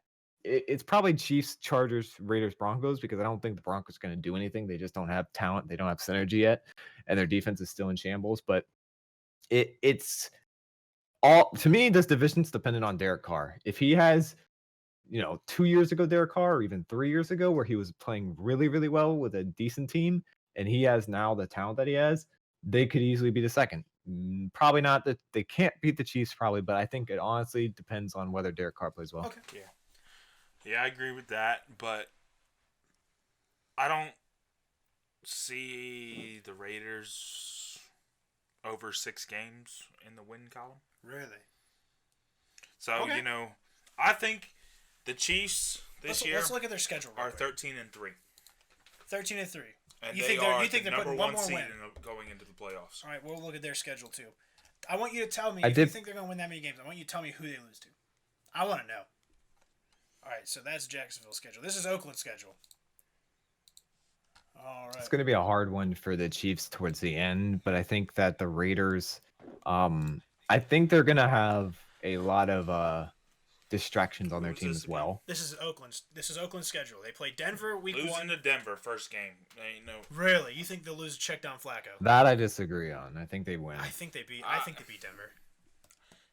it's probably Chiefs, Chargers, Raiders, Broncos because I don't think the Broncos are going to do anything. They just don't have talent. They don't have synergy yet, and their defense is still in shambles. But it's all to me. This division's dependent on Derek Carr. If he has 2 years ago, Derek Carr, or even 3 years ago, where he was playing really, really well with a decent team, and he has now the talent that he has, they could easily be the second. Probably not that they can't beat the Chiefs, probably, but I think it honestly depends on whether Derek Carr plays well. Okay. Yeah, I agree with that, but I don't see the Raiders over 6 games in the win column. Really? So, Okay. I think the Chiefs this year let's look at their schedule. are 13-3. 13-3. And You they think are they're the putting number one one more seed win? going into the playoffs. All right, we'll look at their schedule too. I want you to tell me I if you did- think they're going to win that many games. I want you to tell me who they lose to. I want to know. All right, so that's Jacksonville's schedule. This is Oakland's schedule. All right. It's going to be a hard one for the Chiefs towards the end, but I think that the Raiders, I think they're going to have a lot of distractions on their Who's team this as again? well. This is Oakland's schedule. They play Denver week Losing 1. to Denver first game. Ain't no. Really? You think they'll lose to check down Flacco? That I disagree on. I think they win. I think they beat Denver.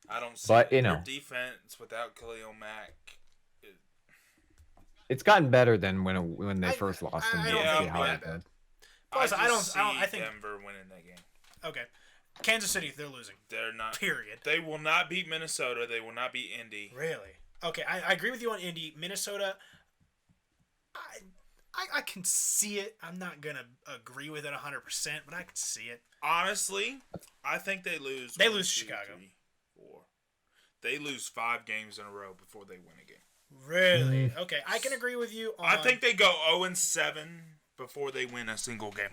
I don't see But, it. you know. Their defense without Khalil Mack. It's gotten better than when they first lost them. I to don't the think Howard that bad. did. Plus, I just don't. I see think Denver winning that game. okay. Kansas City, they're losing. They're not. Period. They will not beat Minnesota. They will not beat Indy. Really? Okay, I agree with you on Indy. Minnesota, I can see it. I'm not gonna agree with it 100%, but I can see it. Honestly, I think they lose. They 1, lose to 2, Chicago. 3, 4. They lose 5 games in a row before they win a game. Really? Okay, I can agree with you on. I think they go 0-7 before they win a single game.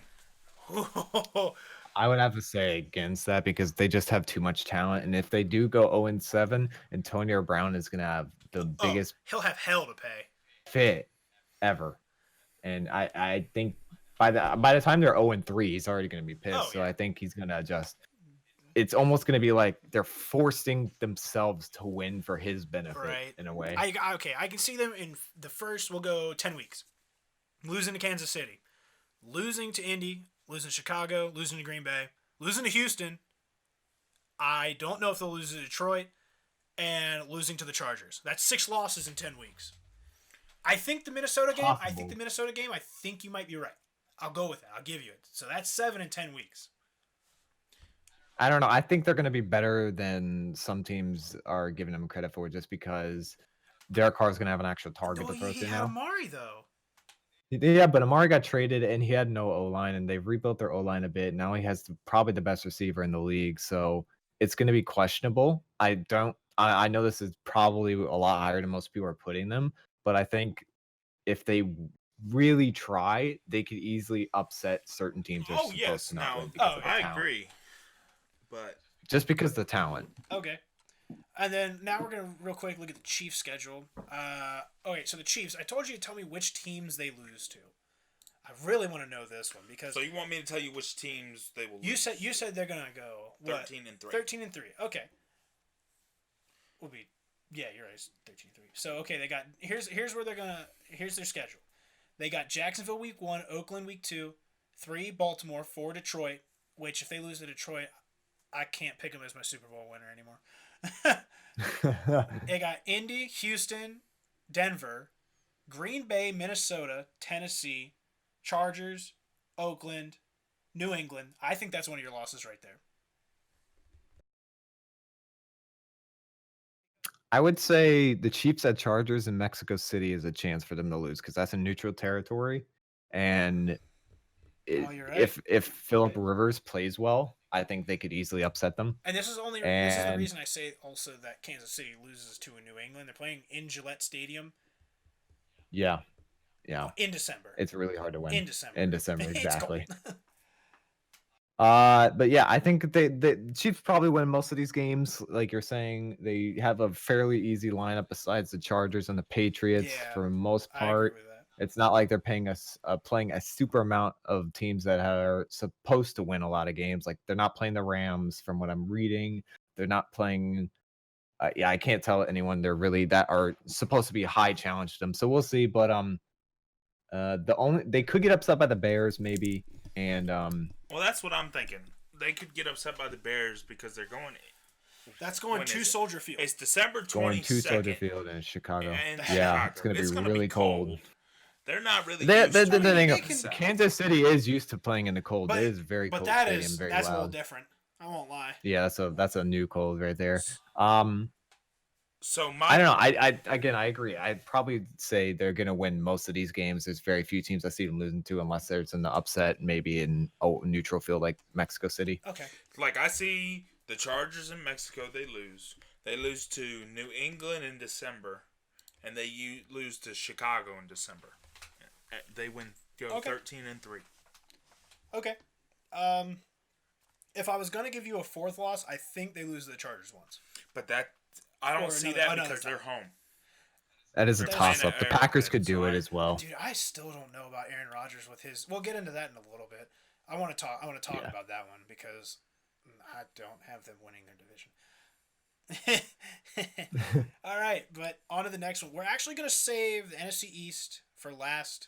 I would have to say against that because they just have too much talent. And if they do go 0-7, Antonio Brown is going to have the biggest he'll have hell to pay. fit ever. And I think by the time they're 0-3, he's already going to be pissed. Oh, So yeah. I think he's going to adjust. It's almost going to be like they're forcing themselves to win for his benefit Right. in a way. I can see them in the first. We'll go 10 weeks, losing to Kansas City, losing to Indy, losing to Chicago, losing to Green Bay, losing to Houston. I don't know if they'll lose to Detroit, and losing to the Chargers. That's 6 losses in 10 weeks. I think the Minnesota game. I think you might be right. I'll go with that. I'll give you it. So that's 7 in 10 weeks. I don't know. I think they're going to be better than some teams are giving them credit for just because Derek Carr is going to have an actual target to throw He to had now. Amari though. Yeah, but Amari got traded and he had no O-line, and they've rebuilt their O-line a bit. Now he has probably the best receiver in the league, so it's going to be questionable. I know this is probably a lot higher than most people are putting them, but I think if they really try, they could easily upset certain teams. Oh yes, now I agree, but just because of the talent. Okay. And then now we're gonna real quick look at the Chiefs' schedule. Okay, so the Chiefs. I told you to tell me which teams they lose to. I really want to know this one because. So you want me to tell you which teams they will lose? You said they're gonna go 13-3. 13-3. Okay. Will be. Yeah, you're right. 13-3. So okay, they got here's where they're gonna. Here's their schedule. They got Jacksonville week 1, Oakland week 2, 3 Baltimore, 4 Detroit. Which if they lose to Detroit, I can't pick them as my Super Bowl winner anymore. They got Indy, Houston, Denver, Green Bay, Minnesota, Tennessee, Chargers, Oakland, New England. I think that's one of your losses right there. I would say the Chiefs at Chargers in Mexico City is a chance for them to lose because that's a neutral territory. And You're right. If Philip Rivers plays well, I think they could easily upset them. And this is the And reason I say also that Kansas City loses to New England. They're playing in Gillette Stadium yeah, yeah, in December. it's really hard to win In December. in December, It's exactly. cold. But yeah, I think the Chiefs probably win most of these games. Like you're saying, they have a fairly easy lineup besides the Chargers and the Patriots Yeah, for the most I agree part. with that. It's not like they're playing a super amount of teams that are supposed to win a lot of games. Like they're not playing the Rams, from what I'm reading. They're not playing. Yeah, I can't tell anyone they're really that are supposed to be a high challenge to them. So we'll see. But they could get upset by the Bears maybe, and Well, that's what I'm thinking. They could get upset by the Bears because they're going. That's going When to is it? Soldier Field. It's December 22nd. going to Soldier Field in Chicago. And Yeah, Chicago. it's gonna be really cold. They're not really. The used to thing it. is, Kansas City is used to playing in the cold. But- It is very But cold that stadium, is very that's a loud. little different. I won't lie. Yeah, that's a new cold right there. So I don't know. I agree. I'd probably say they're gonna win most of these games. There's very few teams I see them losing to, unless there's an upset, maybe in a neutral field like Mexico City. Okay. Like I see the Chargers in Mexico, they lose. They lose to New England in December, and they lose to Chicago in December. They go Okay. 13-3. Okay. If I was gonna give you a fourth loss, I think they lose to the Chargers once. But that I don't Or see another that because time. they're home. That is a That's toss up. fine. The Packers could do it Sorry. as well. Dude, I still don't know about Aaron Rodgers with his. We'll get into that in a little bit. I want to talk Yeah. about that one because I don't have them winning their division. All right, but on to the next one. We're actually going to save the NFC East for last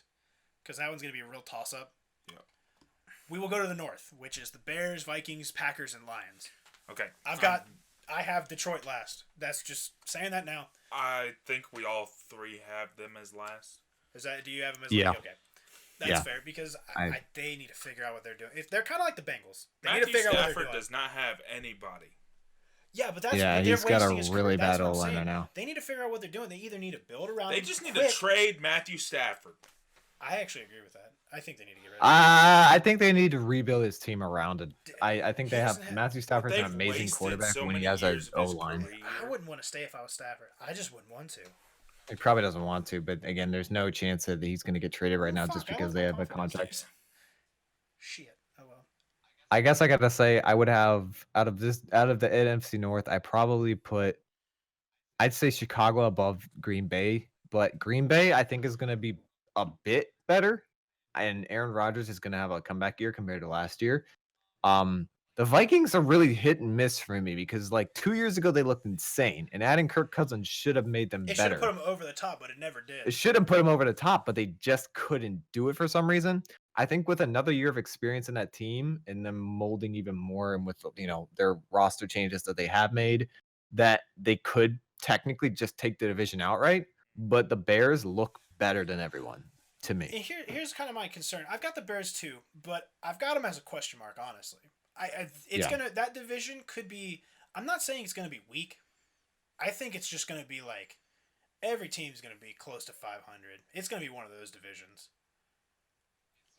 because that one's going to be a real toss up. Yep. We will go to the North, which is the Bears, Vikings, Packers, and Lions. Okay. I have Detroit last. That's just saying that now. I think we all three have them as last. Do you have them as Yeah. okay? That's Yeah. fair because I- they need to figure out what they're doing. If they're kind of like the Bengals, they need Matthew to figure out what they're Stafford doing. does not have anybody. Yeah, but that's Yeah, they're he's got a wasting his really career. That's bad what I'm O-line saying. right now. They need to figure out what they're doing. They either need to build around. They him just need quick. to trade Matthew Stafford. I actually agree with that. I think they need to get rid of him. I think they need to rebuild his team around it. I think He they doesn't have have- Matthew Stafford's an They've amazing wasted quarterback so when he many has an years of his O-line. career. I wouldn't want to stay if I was Stafford. I just wouldn't want to. He probably doesn't want to, but again, there's no chance that he's going to get traded right Oh, now fuck, just I because love they my have a confidence. contract. Shit. Oh well. I guess I gotta say I would have out of the NFC North, I'd say Chicago above Green Bay, but Green Bay I think is gonna be a bit better, and Aaron Rodgers is gonna have a comeback year compared to last year. The Vikings are really hit and miss for me because like 2 years ago they looked insane, and adding Kirk Cousins should have made them It should have better. put him over the top, but it never did. It should have put him over the top, but they just couldn't do it for some reason. I think with another year of experience in that team and them molding even more and with their roster changes that they have made, that they could technically just take the division outright. But the Bears look better than everyone to And me. here's kind of my concern. I've got the Bears too, but I've got them as a question mark. Honestly, Yeah. that division could be. I'm not saying it's gonna be weak. I think it's just gonna be like every team's gonna be close to 500. It's gonna be one of those divisions.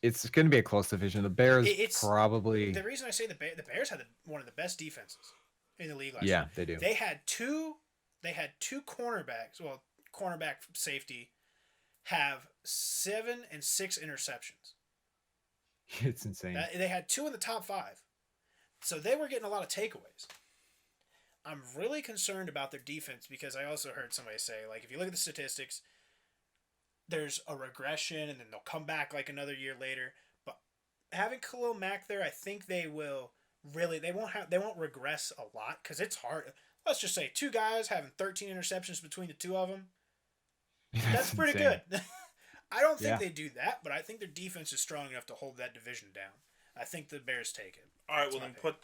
It's going to be a close division. The Bears It's- probably. The reason I say the Bears had one of the best defenses in the league last Yeah, year. they do. They had two cornerbacks. Well, cornerback safety have 7 and 6 interceptions. It's insane. They had 2 in the top 5. So they were getting a lot of takeaways. I'm really concerned about their defense because I also heard somebody say, like, if you look at the statistics, there's a regression and then they'll come back like another year later. But having Khalil Mack there, I think they won't regress a lot because it's hard. Let's just say 2 guys having 13 interceptions between the 2 of them. That's pretty insane. good. I don't think Yeah. they do that, but I think their defense is strong enough to hold that division down. I think the Bears take it. All right, That's well my then pick.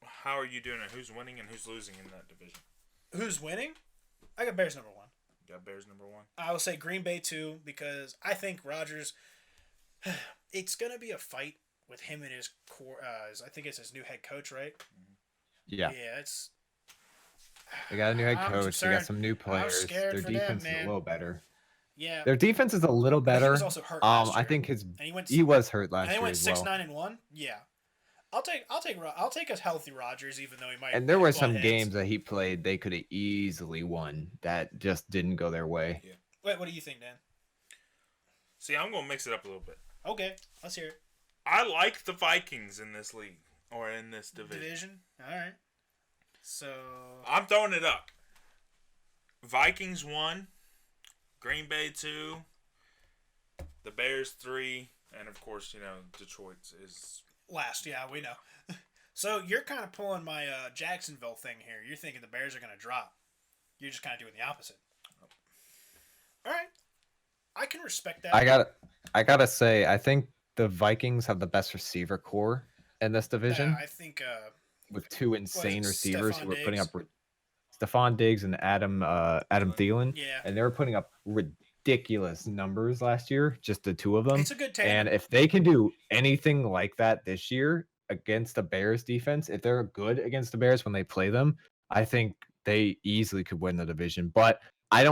how are you doing it? Who's winning and who's losing in that division? Who's winning? I got Bears number 1. You got Bears number 1. I will say Green Bay 2 because I think Rodgers. It's gonna be a fight with him and his core. I think it's his new head coach, right? Yeah. Yeah, it's. They got a new head I'm coach. They concerned. got some new players. scared Their for them, defense is man. a little better. Yeah. Their defense is a little But he better. was also hurt last I year. think And he was hurt and last they year went as well. 6-9-1. Yeah. I'll take a healthy Rodgers, even though he might. And there were butt some heads. games that he played they could have easily won that just didn't go their way. Yeah. Wait, what do you think, Dan? See, I'm gonna mix it up a little bit. Okay, let's hear it. I like the Vikings in this league or in this division. All right. So I'm throwing it up. Vikings 1, Green Bay 2, the Bears 3, and of course, Detroit is last, yeah, we know. So you're kind of pulling my Jacksonville thing here. You're thinking the Bears are going to drop. You're just kind of doing the opposite. All right, I can respect that. I gotta say, I think the Vikings have the best receiver core in this division. I think with two insane receivers who were putting up Diggs? Stephon Diggs and Adam Thielen. Yeah. And they were putting up ridiculous numbers last year, just the two of them. It's a good tandem. And if they can do anything like that this year against the Bears defense, if they're good against the Bears when they play them, I think they easily could win the division. But I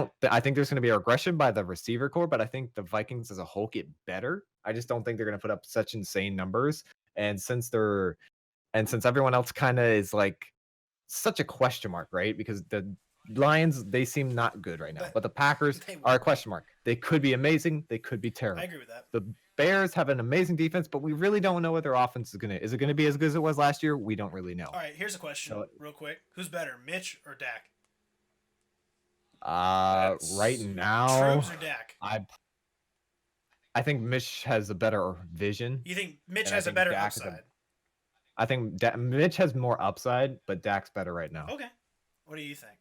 think there's going to be a regression by the receiver core, but I think the Vikings as a whole get better. I just don't think they're going to put up such insane numbers. And since everyone else kind of is like such a question mark, right? Because the Lions, they seem not good right now, but the Packers are a question mark. They could be amazing. They could be terrible. I agree with that. The Bears have an amazing defense, but we really don't know what their offense is going to. Is it going to be as good as it was last year? We don't really know. All right, here's a question real quick. Who's better, Mitch or Dak? Right now, Trubs or Dak? I think Mitch has a better vision. You think Mitch has a better Dak upside? I think Mitch has more upside, but Dak's better right now. Okay. What do you think?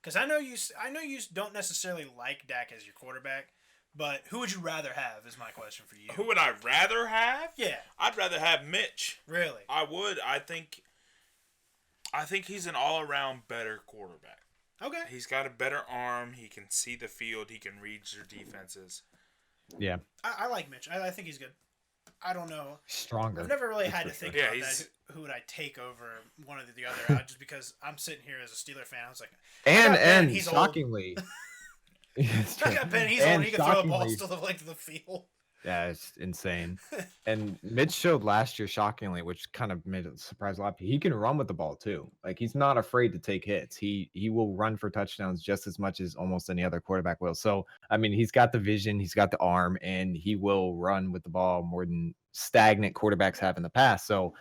Because I know you don't necessarily like Dak as your quarterback, but who would you rather have is my question for you. Who would I rather have? Yeah. I'd rather have Mitch. Really? I would. I think he's an all-around better quarterback. Okay. He's got a better arm. He can see the field. He can read your defenses. Yeah. I like Mitch. I think he's good. I don't know. Stronger. I've never really had to think about that. Who would I take over one or the other? Just because I'm sitting here as a Steeler fan, I was like, and shockingly, I got Ben. He's old. He can throw a ball still the length of the field. Yeah, it's insane. And Mitch showed last year, shockingly, which kind of made it surprise a lot. He can run with the ball too. Like he's not afraid to take hits. He will run for touchdowns just as much as almost any other quarterback will. So I mean, he's got the vision, he's got the arm, and he will run with the ball more than stagnant quarterbacks have in the past. So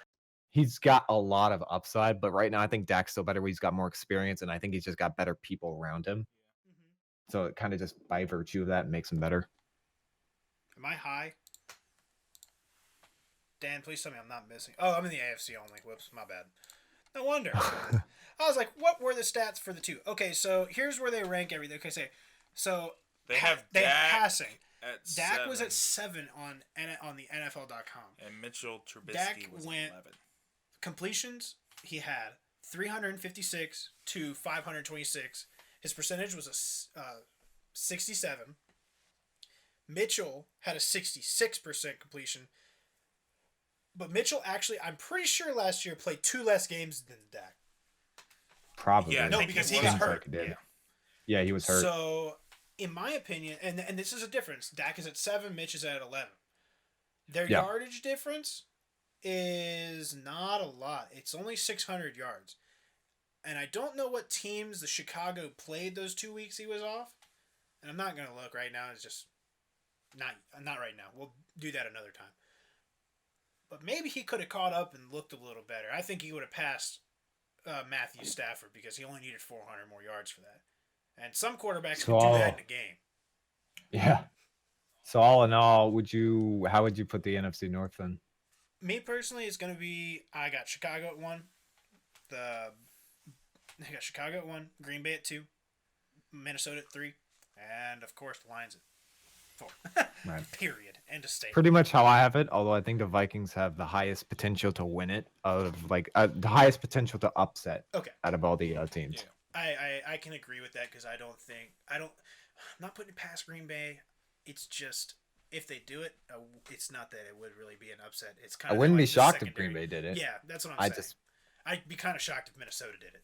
he's got a lot of upside. But right now, I think Dak's still better. He's got more experience, and I think he's just got better people around him. So it kind of just by virtue of that makes him better. Am I high? Dan, please tell me I'm not missing. Oh, I'm in the AFC only. Whoops, my bad. No wonder. I was like, what were the stats for the two? Okay, so here's where they rank everything. Okay, so they have passing. Dak 7. was at 7 on the NFL.com. And Mitchell Trubisky Dak was went 11. Completions, he had 356 to 526. His percentage was a 67. Mitchell had a 66% completion. But Mitchell actually, I'm pretty sure last year played 2 less games than Dak. Probably. Yeah, no, because he got hurt. Yeah, he was hurt. So, in my opinion, and this is a difference. Dak is at 7, Mitch is at 11. Their yardage difference is not a lot. It's only 600 yards. And I don't know what teams the Chicago played those 2 weeks he was off. And I'm not going to look right now. It's just not right now. We'll do that another time. But maybe he could have caught up and looked a little better. I think he would have passed Matthew Stafford because he only needed 400 more yards for that. And some quarterbacks can do that in a game. Yeah. So all in all, how would you put the NFC North then? Me personally, it's going to be, I got Chicago at 1. I got Chicago at 1, Green Bay at 2, Minnesota at 3, and of course the Lions at 4. Right. Period. End of statement. Pretty much how I have it, although I think the Vikings have the highest potential to win it, the highest potential to upset out of all the teams. Yeah. I can agree with that because I'm not putting it past Green Bay. It's just, if they do it, it's not that it would really be an upset. It's kind of. I wouldn't be shocked if Green Bay did it. Yeah, that's what I'm saying. I'd be kind of shocked if Minnesota did it.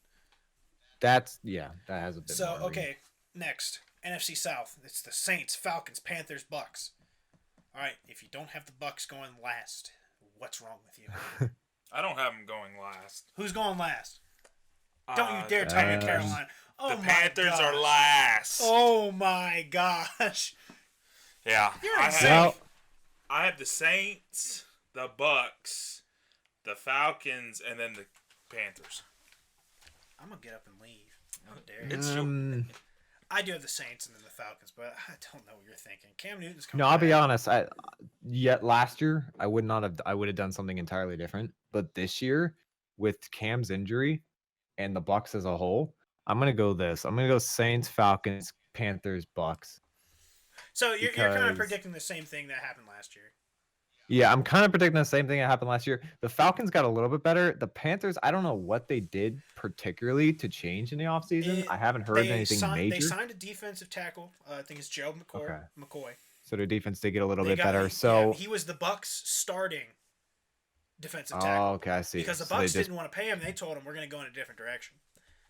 That has a bit. So okay, next NFC South. It's the Saints, Falcons, Panthers, Bucks. All right, if you don't have the Bucks going last, what's wrong with you? I don't have them going last. Who's going last? Don't you dare tell me Carolina. Oh The my Panthers gosh. are last. Oh my gosh. Yeah. You're I insane. have, I have the Saints, the Bucks, the Falcons, and then the Panthers. I'm going to get up and leave. How dare you? I do have the Saints and then the Falcons, but I don't know what you're thinking. Cam Newton's coming No, I'll be back. honest. Last year I would not have. I would have done something entirely different. But this year, with Cam's injury and the Bucks as a whole, I'm gonna go this. I'm gonna go Saints, Falcons, Panthers, Bucks. So you're kind of because- predicting the same thing that happened last year. Yeah, I'm kind of predicting the same thing that happened last year. The Falcons got a little bit better. The Panthers, I don't know what they did particularly to change in the offseason. I haven't heard anything major. They signed a defensive tackle. I think it's Joe McCoy. So their defense did get a little They bit got- better. yeah, So he was the Bucks' starting defensive tackle. okay, I see. Because the So they Bucks just- didn't want to pay him. They told him we're going to go in a different direction.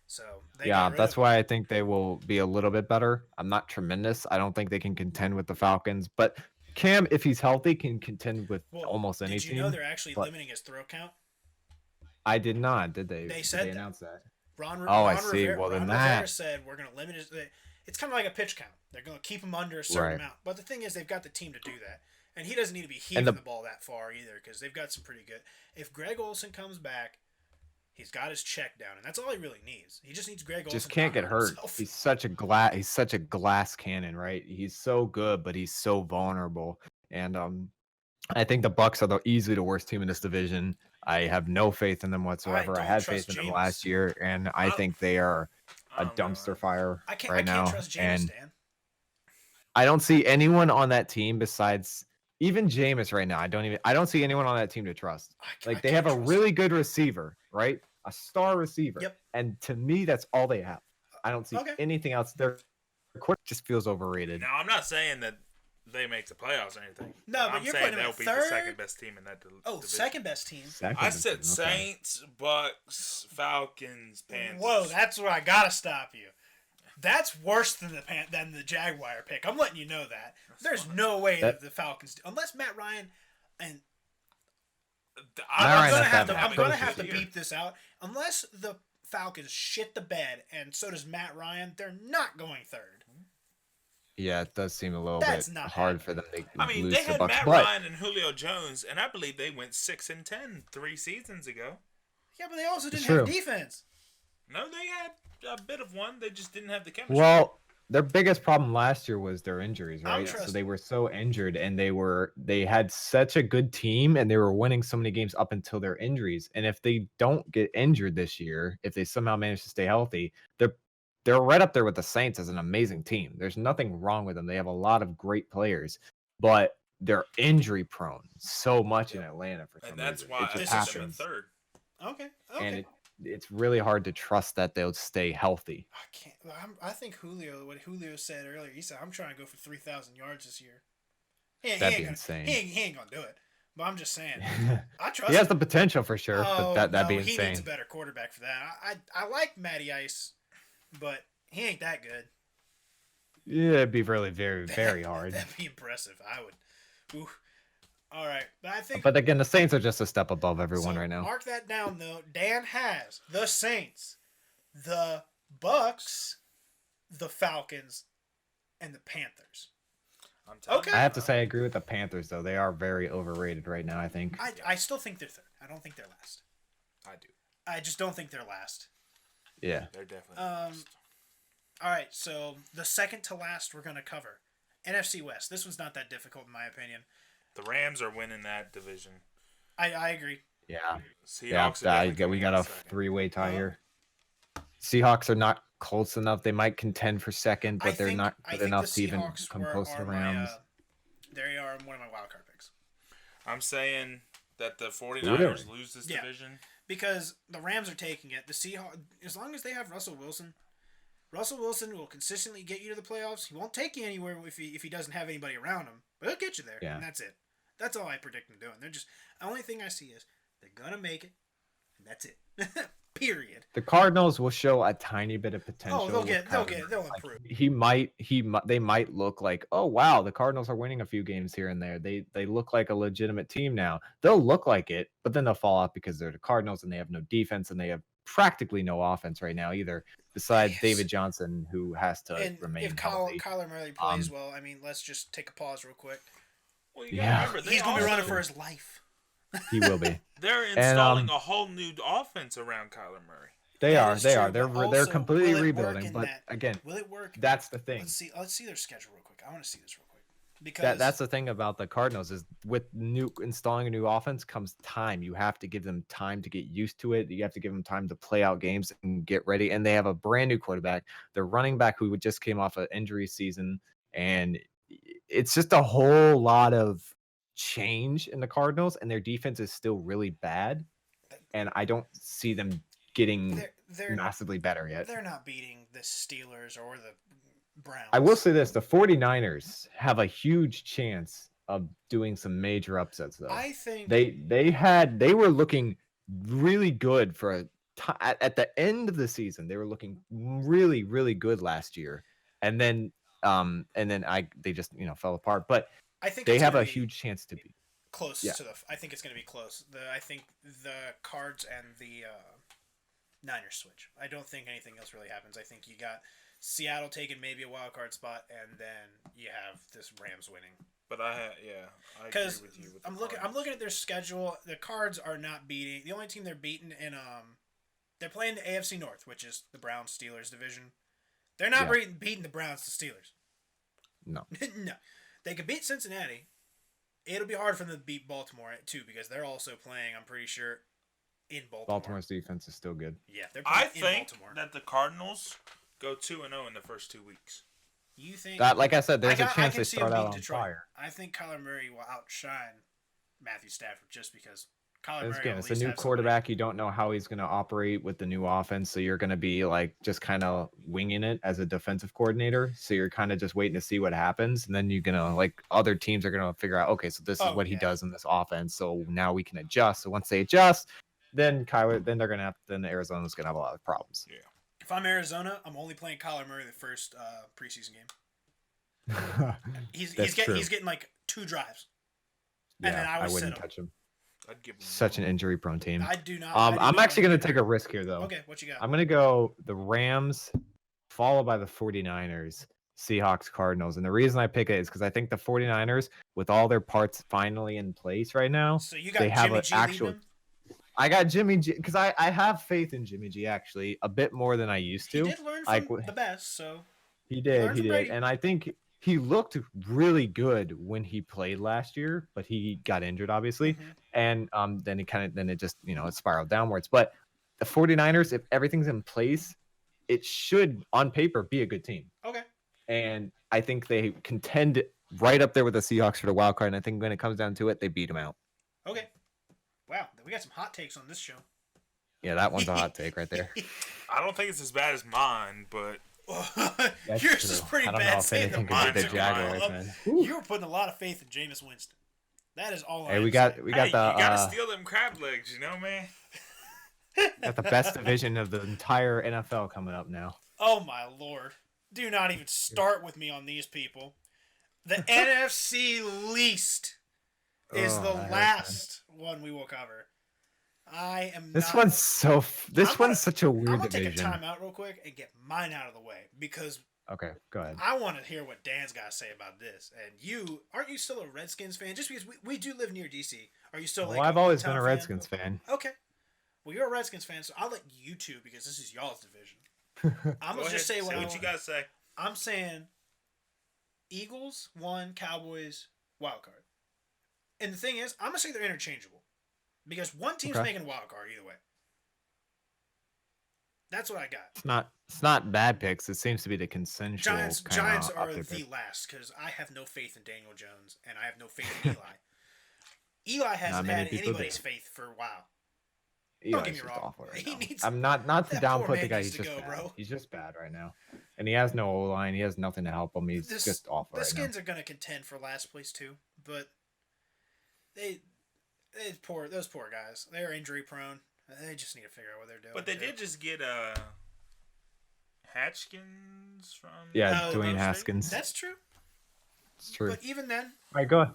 So they yeah, got rid that's of him. why I think they will be a little bit better. I'm not tremendous. I don't think they can contend with the Falcons, but Cam, if he's healthy, can contend with Well, almost any Did you team. know they're actually but- limiting his throw count? I did not. Did they? They Did said they that. announce that? Ron I see. Rivera, Well, then Ron that- Rivera said we're going to limit his. It's kind of like a pitch count. They're going to keep him under a certain Right. amount. But the thing is, they've got the team to do that, and he doesn't need to be heaving the ball that far either because they've got some pretty good. If Greg Olsen comes back, he's got his check down, and that's all he really needs. He just needs Greg Olsen. Just can't to get not hurt. himself. He's such a glass cannon, right? He's so good, but he's so vulnerable. And I think the Bucks are easily the worst team in this division. I have no faith in them whatsoever. I don't had trust faith in them Jameis. last year, and I think they are I a don't know, dumpster man. fire I right now. can't trust James, And Dan. I don't see anyone on that team besides even Jameis right now. I don't see anyone on that team to trust. Like they have a really good receiver, right? A star receiver. Yep. And to me, that's all they have. I don't see Okay. anything else. Their court just feels overrated. Now, I'm not saying that they make the playoffs or anything. No, but I'm you're saying putting them they'll at be third? the second best team in that division. Second best team. I said Saints, Bucks, Falcons, Panthers. Whoa, that's where I gotta stop you. That's worse than the Jaguar pick. I'm letting you know that. There's no way that the Falcons, unless Matt Ryan, and Ryan I'm has gonna that have to year. beep this out. Unless the Falcons shit the bed, and so does Matt Ryan, they're not going third. Yeah, it does seem a little That's bit not hard for them to I mean, lose they to the had Bucks. Matt But Ryan and Julio Jones, and I believe they went 6-10 3 seasons ago. Yeah, but they also didn't true. have defense. No, they had a bit of one. They just didn't have the chemistry. well, their biggest problem last year was their injuries, I'll right? So trust they were so injured, and they had such a good team, and they were winning so many games up until their injuries. And if they don't get injured this year, if they somehow manage to stay healthy, they're right up there with the Saints as an amazing team. There's nothing wrong with them. They have a lot of great players, but they're injury prone so much in Atlanta for some and that's reason. why It I just put them in happens. third. Okay. And it's really hard to trust that they'll stay healthy. I can't. I think what Julio said earlier. He said, "I'm trying to go for 3,000 yards this year." That'd be insane. He ain't gonna do it. But I'm just saying, I trust. He has him. the potential for sure, Oh, but that'd be no, He insane. needs a better quarterback for that. I like Matty Ice, but he ain't that good. Yeah, it'd be really very, very hard. That'd be impressive. I would. Ooh. All right, but I think. But again, the Saints are just a step above everyone so right now. Mark that down though. Dan has the Saints, the Bucks, the Falcons, and the Panthers. I'm telling Okay. you. I have to say, I agree with the Panthers though. They are very overrated right now. I think. I still think they're third. I don't think they're last. I do. I just don't think they're last. Yeah. They're definitely last. All right, so the second to last we're going to cover. NFC West. This one's not that difficult in my opinion. The Rams are winning that division. I agree. Yeah. Seahawks Yeah. are definitely We coming got in a second. three-way tie here. Seahawks are not close enough. They might contend for second, but they're not good enough to even come close to the Rams. They are one of my wild card picks. I'm saying that the 49ers Really? lose this Yeah. division. Because the Rams are taking it. The Seahawks, as long as they have Russell Wilson will consistently get you to the playoffs. He won't take you anywhere if he doesn't have anybody around him, but he'll get you there. Yeah. And that's it. That's all I predict them doing. They're just the only thing I see is they're gonna make it, and that's it. Period. The Cardinals will show a tiny bit of potential. Oh, they'll improve. They might look like, oh wow, the Cardinals are winning a few games here and there. They look like a legitimate team now. They'll look like it, but then they'll fall off because they're the Cardinals and they have no defense and they have practically no offense right now either. Besides David Johnson, who has to remain healthy. If Kyler Murray plays well, I mean, let's just take a pause real quick. Well, you gotta remember, he's gonna be running for his life. He will be. They're installing a whole new offense around Kyler Murray. They are. They're completely rebuilding. But again, will it work? That's the thing. Let's see their schedule real quick. I want to see this real quick because that's the thing about the Cardinals is with installing a new offense comes time. You have to give them time to get used to it. You have to give them time to play out games and get ready. And they have a brand new quarterback. Their running back who just came off an injury season, and it's just a whole lot of change in the Cardinals, and their defense is still really bad. And I don't see them getting massively better yet. They're not beating the Steelers or the Browns. I will say this, the 49ers have a huge chance of doing some major upsets though. I think they were looking really good for at the end of the season. They were looking really, really good last year. And then they just, fell apart. But I think they have a huge chance to be close to I think it's going to be close. I think the Cards and the Niners switch. I don't think anything else really happens. I think you got Seattle taking maybe a wild card spot, and then you have this Rams winning. But I agree with you. I'm looking at their schedule. The Cards are not beating. The only team they're beating in they're playing the AFC North, which is the Browns Steelers division. They're not beating the Browns to Steelers. No. No. They could beat Cincinnati. It'll be hard for them to beat Baltimore too because they're also playing, I'm pretty sure, in Baltimore. Baltimore's defense is still good. Yeah, they're playing in Baltimore. I think that the Cardinals go 2-0 in the first 2 weeks. You think that? Like I said, there's a chance they start out on fire. I think Kyler Murray will outshine Matthew Stafford just because Kyler Murray. It's a new quarterback. You don't know how he's going to operate with the new offense, so you're going to be like just kind of winging it as a defensive coordinator. So you're kind of just waiting to see what happens, and then you're gonna other teams are gonna figure out, okay, so this is what he does in this offense. So now we can adjust. So once they adjust, then Arizona's gonna have a lot of problems. Yeah. If I'm Arizona, I'm only playing Kyler Murray the first preseason game. He's getting like 2 drives. Yeah, and then I wouldn't touch him. I'd give him such an injury-prone team. I do not. I'm actually going to take a risk here, though. Okay, what you got? I'm going to go the Rams, followed by the 49ers, Seahawks, Cardinals. And the reason I pick it is because I think the 49ers, with all their parts finally in place right now, so you got Jimmy G leading them? I got Jimmy G because I have faith in Jimmy G actually a bit more than I used to. He did learn from the best, so he did, and I think he looked really good when he played last year, but he got injured obviously, and then it just it spiraled downwards. But the 49ers, if everything's in place, it should on paper be a good team. Okay, and I think they contend right up there with the Seahawks for the wild card. And I think when it comes down to it, they beat them out. Okay. Wow, we got some hot takes on this show. Yeah, that one's a hot take right there. I don't think it's as bad as mine, but yours is pretty bad. Saying the Jaguars, man. You were putting a lot of faith in Jameis Winston. That is all. Hey, we got the. You gotta steal them crab legs, man. Got the best division of the entire NFL coming up now. Oh my lord! Do not even start with me on these people. The NFC least is the last one we will cover. This one's such a weird division. I'm gonna take a timeout real quick and get mine out of the way because. Okay, go ahead. I want to hear what Dan's got to say about this. And aren't you still a Redskins fan? Just because we do live near DC, are you still? Well, I've always been a Redskins fan. Okay, well you're a Redskins fan, so I'll let you two because this is y'all's division. I'm gonna just say what you gotta say. I'm saying Eagles 1, Cowboys wild card. And the thing is, I'm gonna say they're interchangeable because one team's making a wild card either way. That's what I got. It's not bad picks. It seems to be the consensual. Giants are the last because I have no faith in Daniel Jones and I have no faith in Eli. Eli hasn't had anybody's faith for a while. Don't get me wrong. I'm not to downput the guy. He's just bad. Bro. He's just bad right now, and he has no O-line. He has nothing to help him. He's just awful. The Skins are going to contend for last place too, but those poor guys. They're injury prone. They just need to figure out what they're doing. But they did just get Hatchkins from. Yeah, Oh, Dwayne State? Haskins. That's true. It's true. But even then, All right, go ahead.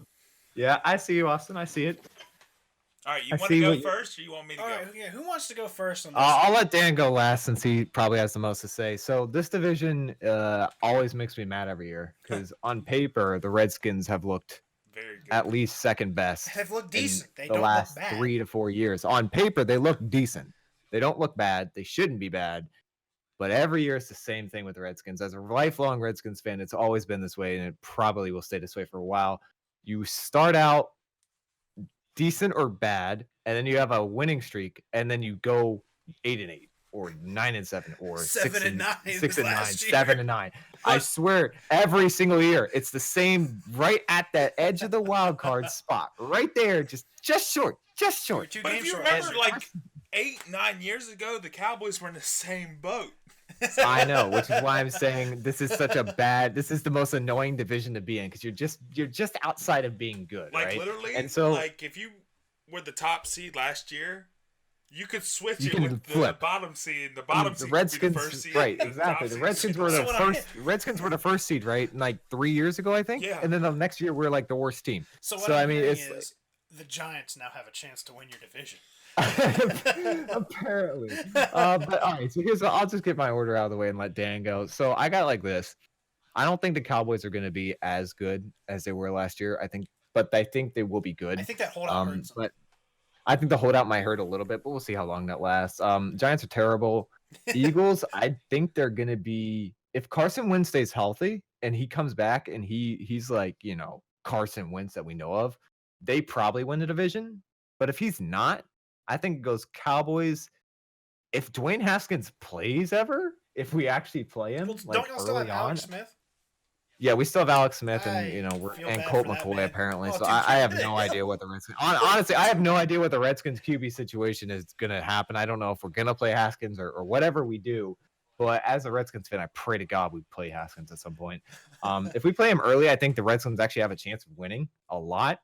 Yeah, I see you, Austin. I see it. All right, you I want see to go what you- first, or you want me to all go? right, yeah. Who wants to go first on this? I'll let Dan go last since he probably has the most to say. So this division always makes me mad every year because on paper the Redskins have looked Very good. at least second best. Have looked in decent. They the don't last look bad. 3 to 4 years. On paper, they look decent. They don't look bad. They shouldn't be bad. But every year it's the same thing with the Redskins. As a lifelong Redskins fan, it's always been this way, and it probably will stay this way for a while. You start out decent or bad, and then you have a winning streak, and then you go 8-8 or 9-7 or 7-9 6-9, last year. 7-9. I swear, every single year it's the same, right at that edge of the wild card spot, right there, just short, just short. Two But if games you short. remember, Ezra. like 8-9 years ago, the Cowboys were in the same boat. I know, which is why I'm saying this is such a bad. This is the most annoying division to be in because you're just outside of being good, Like right? literally, And so like if you were the top seed last year, you could switch You it can with the flip. bottom seed. The bottom the seed Redskins, could be the first seed. right? and Exactly. top The seed Redskins could were be the So what I- first. Redskins were the first seed, right? Like 3 years ago, I think. Yeah. And then the next year, we were like the worst team. So what So, I'm I mean, hearing it's- is the Giants now have a chance to win your division. Apparently. But all right. So I'll just get my order out of the way and let Dan go. So I got like this. I don't think the Cowboys are going to be as good as they were last year. I think they will be good. I think that holdout hurts them. But I think the holdout might hurt a little bit, but we'll see how long that lasts. Giants are terrible. Eagles, I think they're gonna be if Carson Wentz stays healthy and he comes back and he's like, Carson Wentz that we know of, they probably win the division. But if he's not, I think it goes Cowboys. If Dwayne Haskins plays ever, if we actually play him, Well, like don't y'all still have early on, Alex Smith? yeah, we still have Alex Smith I and feel and bad Colt for that McCoy man. apparently. Oh, So dude, I have kid. no idea what the Redskins. Honestly, I have no idea what the Redskins QB situation is going to happen. I don't know if we're going to play Haskins or whatever we do. But as a Redskins fan, I pray to God we play Haskins at some point. If we play him early, I think the Redskins actually have a chance of winning a lot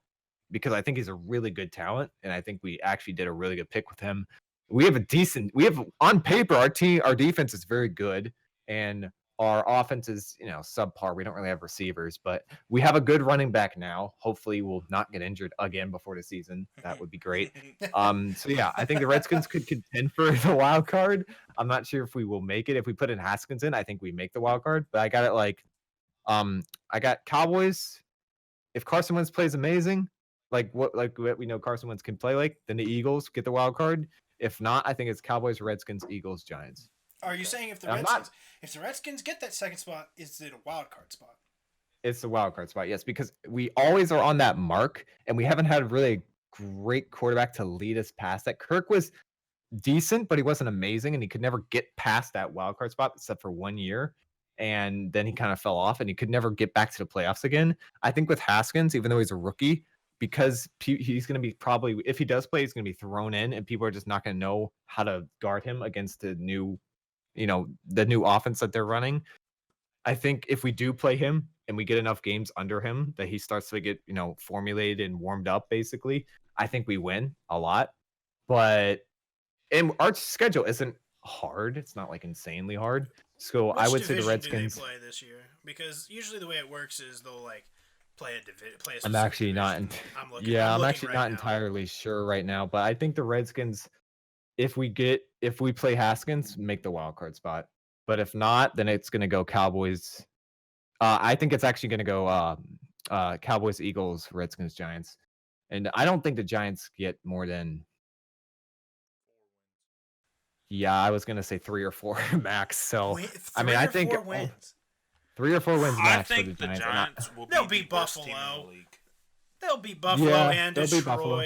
because I think he's a really good talent, and I think we actually did a really good pick with him. We have on paper our defense is very good, and our offense is, subpar. We don't really have receivers, but we have a good running back now. Hopefully we'll not get injured again before the season. That would be great. So yeah, I think the Redskins could contend for the wild card. I'm not sure if we will make it. If we put in Haskins in, I think we make the wild card, but I got it I got Cowboys. If Carson Wentz plays amazing, like what we know Carson Wentz can play like, then the Eagles get the wild card. If not, I think it's Cowboys, Redskins, Eagles, Giants. Are you saying if the I'm Redskins get that second spot, is it a wild card spot? It's the wild card spot, yes, because we always are on that mark, and we haven't had really a great quarterback to lead us past that. Kirk was decent, but he wasn't amazing, and he could never get past that wild card spot except for 1 year, and then he kind of fell off, and he could never get back to the playoffs again. I think with Haskins, even though he's a rookie, because he's going to be probably, if he does play, he's going to be thrown in, and people are just not going to know how to guard him against the new offense that they're running. I think if we do play him and we get enough games under him that he starts to get, formulated and warmed up, basically, I think we win a lot. And our schedule isn't hard. It's not like insanely hard. So I would say the Redskins. Do they play this year? Because usually the way it works is they'll play a division. I'm actually not. I'm actually not entirely sure right now, but I think the Redskins, if we play Haskins, make the wild card spot. But if not, then it's going to go Cowboys. I think it's actually going to go Cowboys, Eagles, Redskins, Giants. And I don't think the Giants get more than. Yeah, I was going to say 3 or 4 max. So, I think 4 wins. 3 or 4 wins max I think for the the Giants. Giants will They'll be beat the worst team in Buffalo. the league. They'll beat Buffalo and they'll Detroit. beat Buffalo.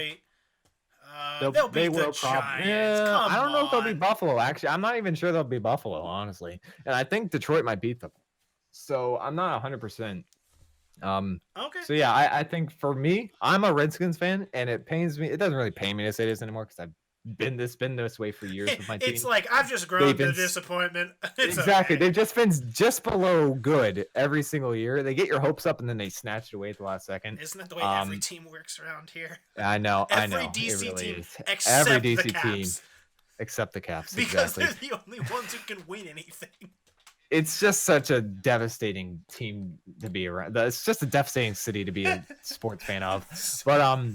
They'll beat the Giants. I don't know if they'll be beat Buffalo. Actually, I'm not even sure they'll beat Buffalo, honestly. And I think Detroit might beat them. So I'm not 100%. Okay. So yeah, I think for me, I'm a Redskins fan, and it pains me. It doesn't really pain me to say this anymore because I've been this way for years with my team. It's like I've just grown to disappointment. Exactly. Okay. They've just been just below good every single year. They get your hopes up and then they snatch it away at the last second. Isn't that the way every team works around here? I know. Every I know. DC it really team is. except Every DC the Caps. team. Except the Caps, because exactly. they're the only ones who can win anything. It's just such a devastating team to be around. It's just a devastating city to be a sports fan of. But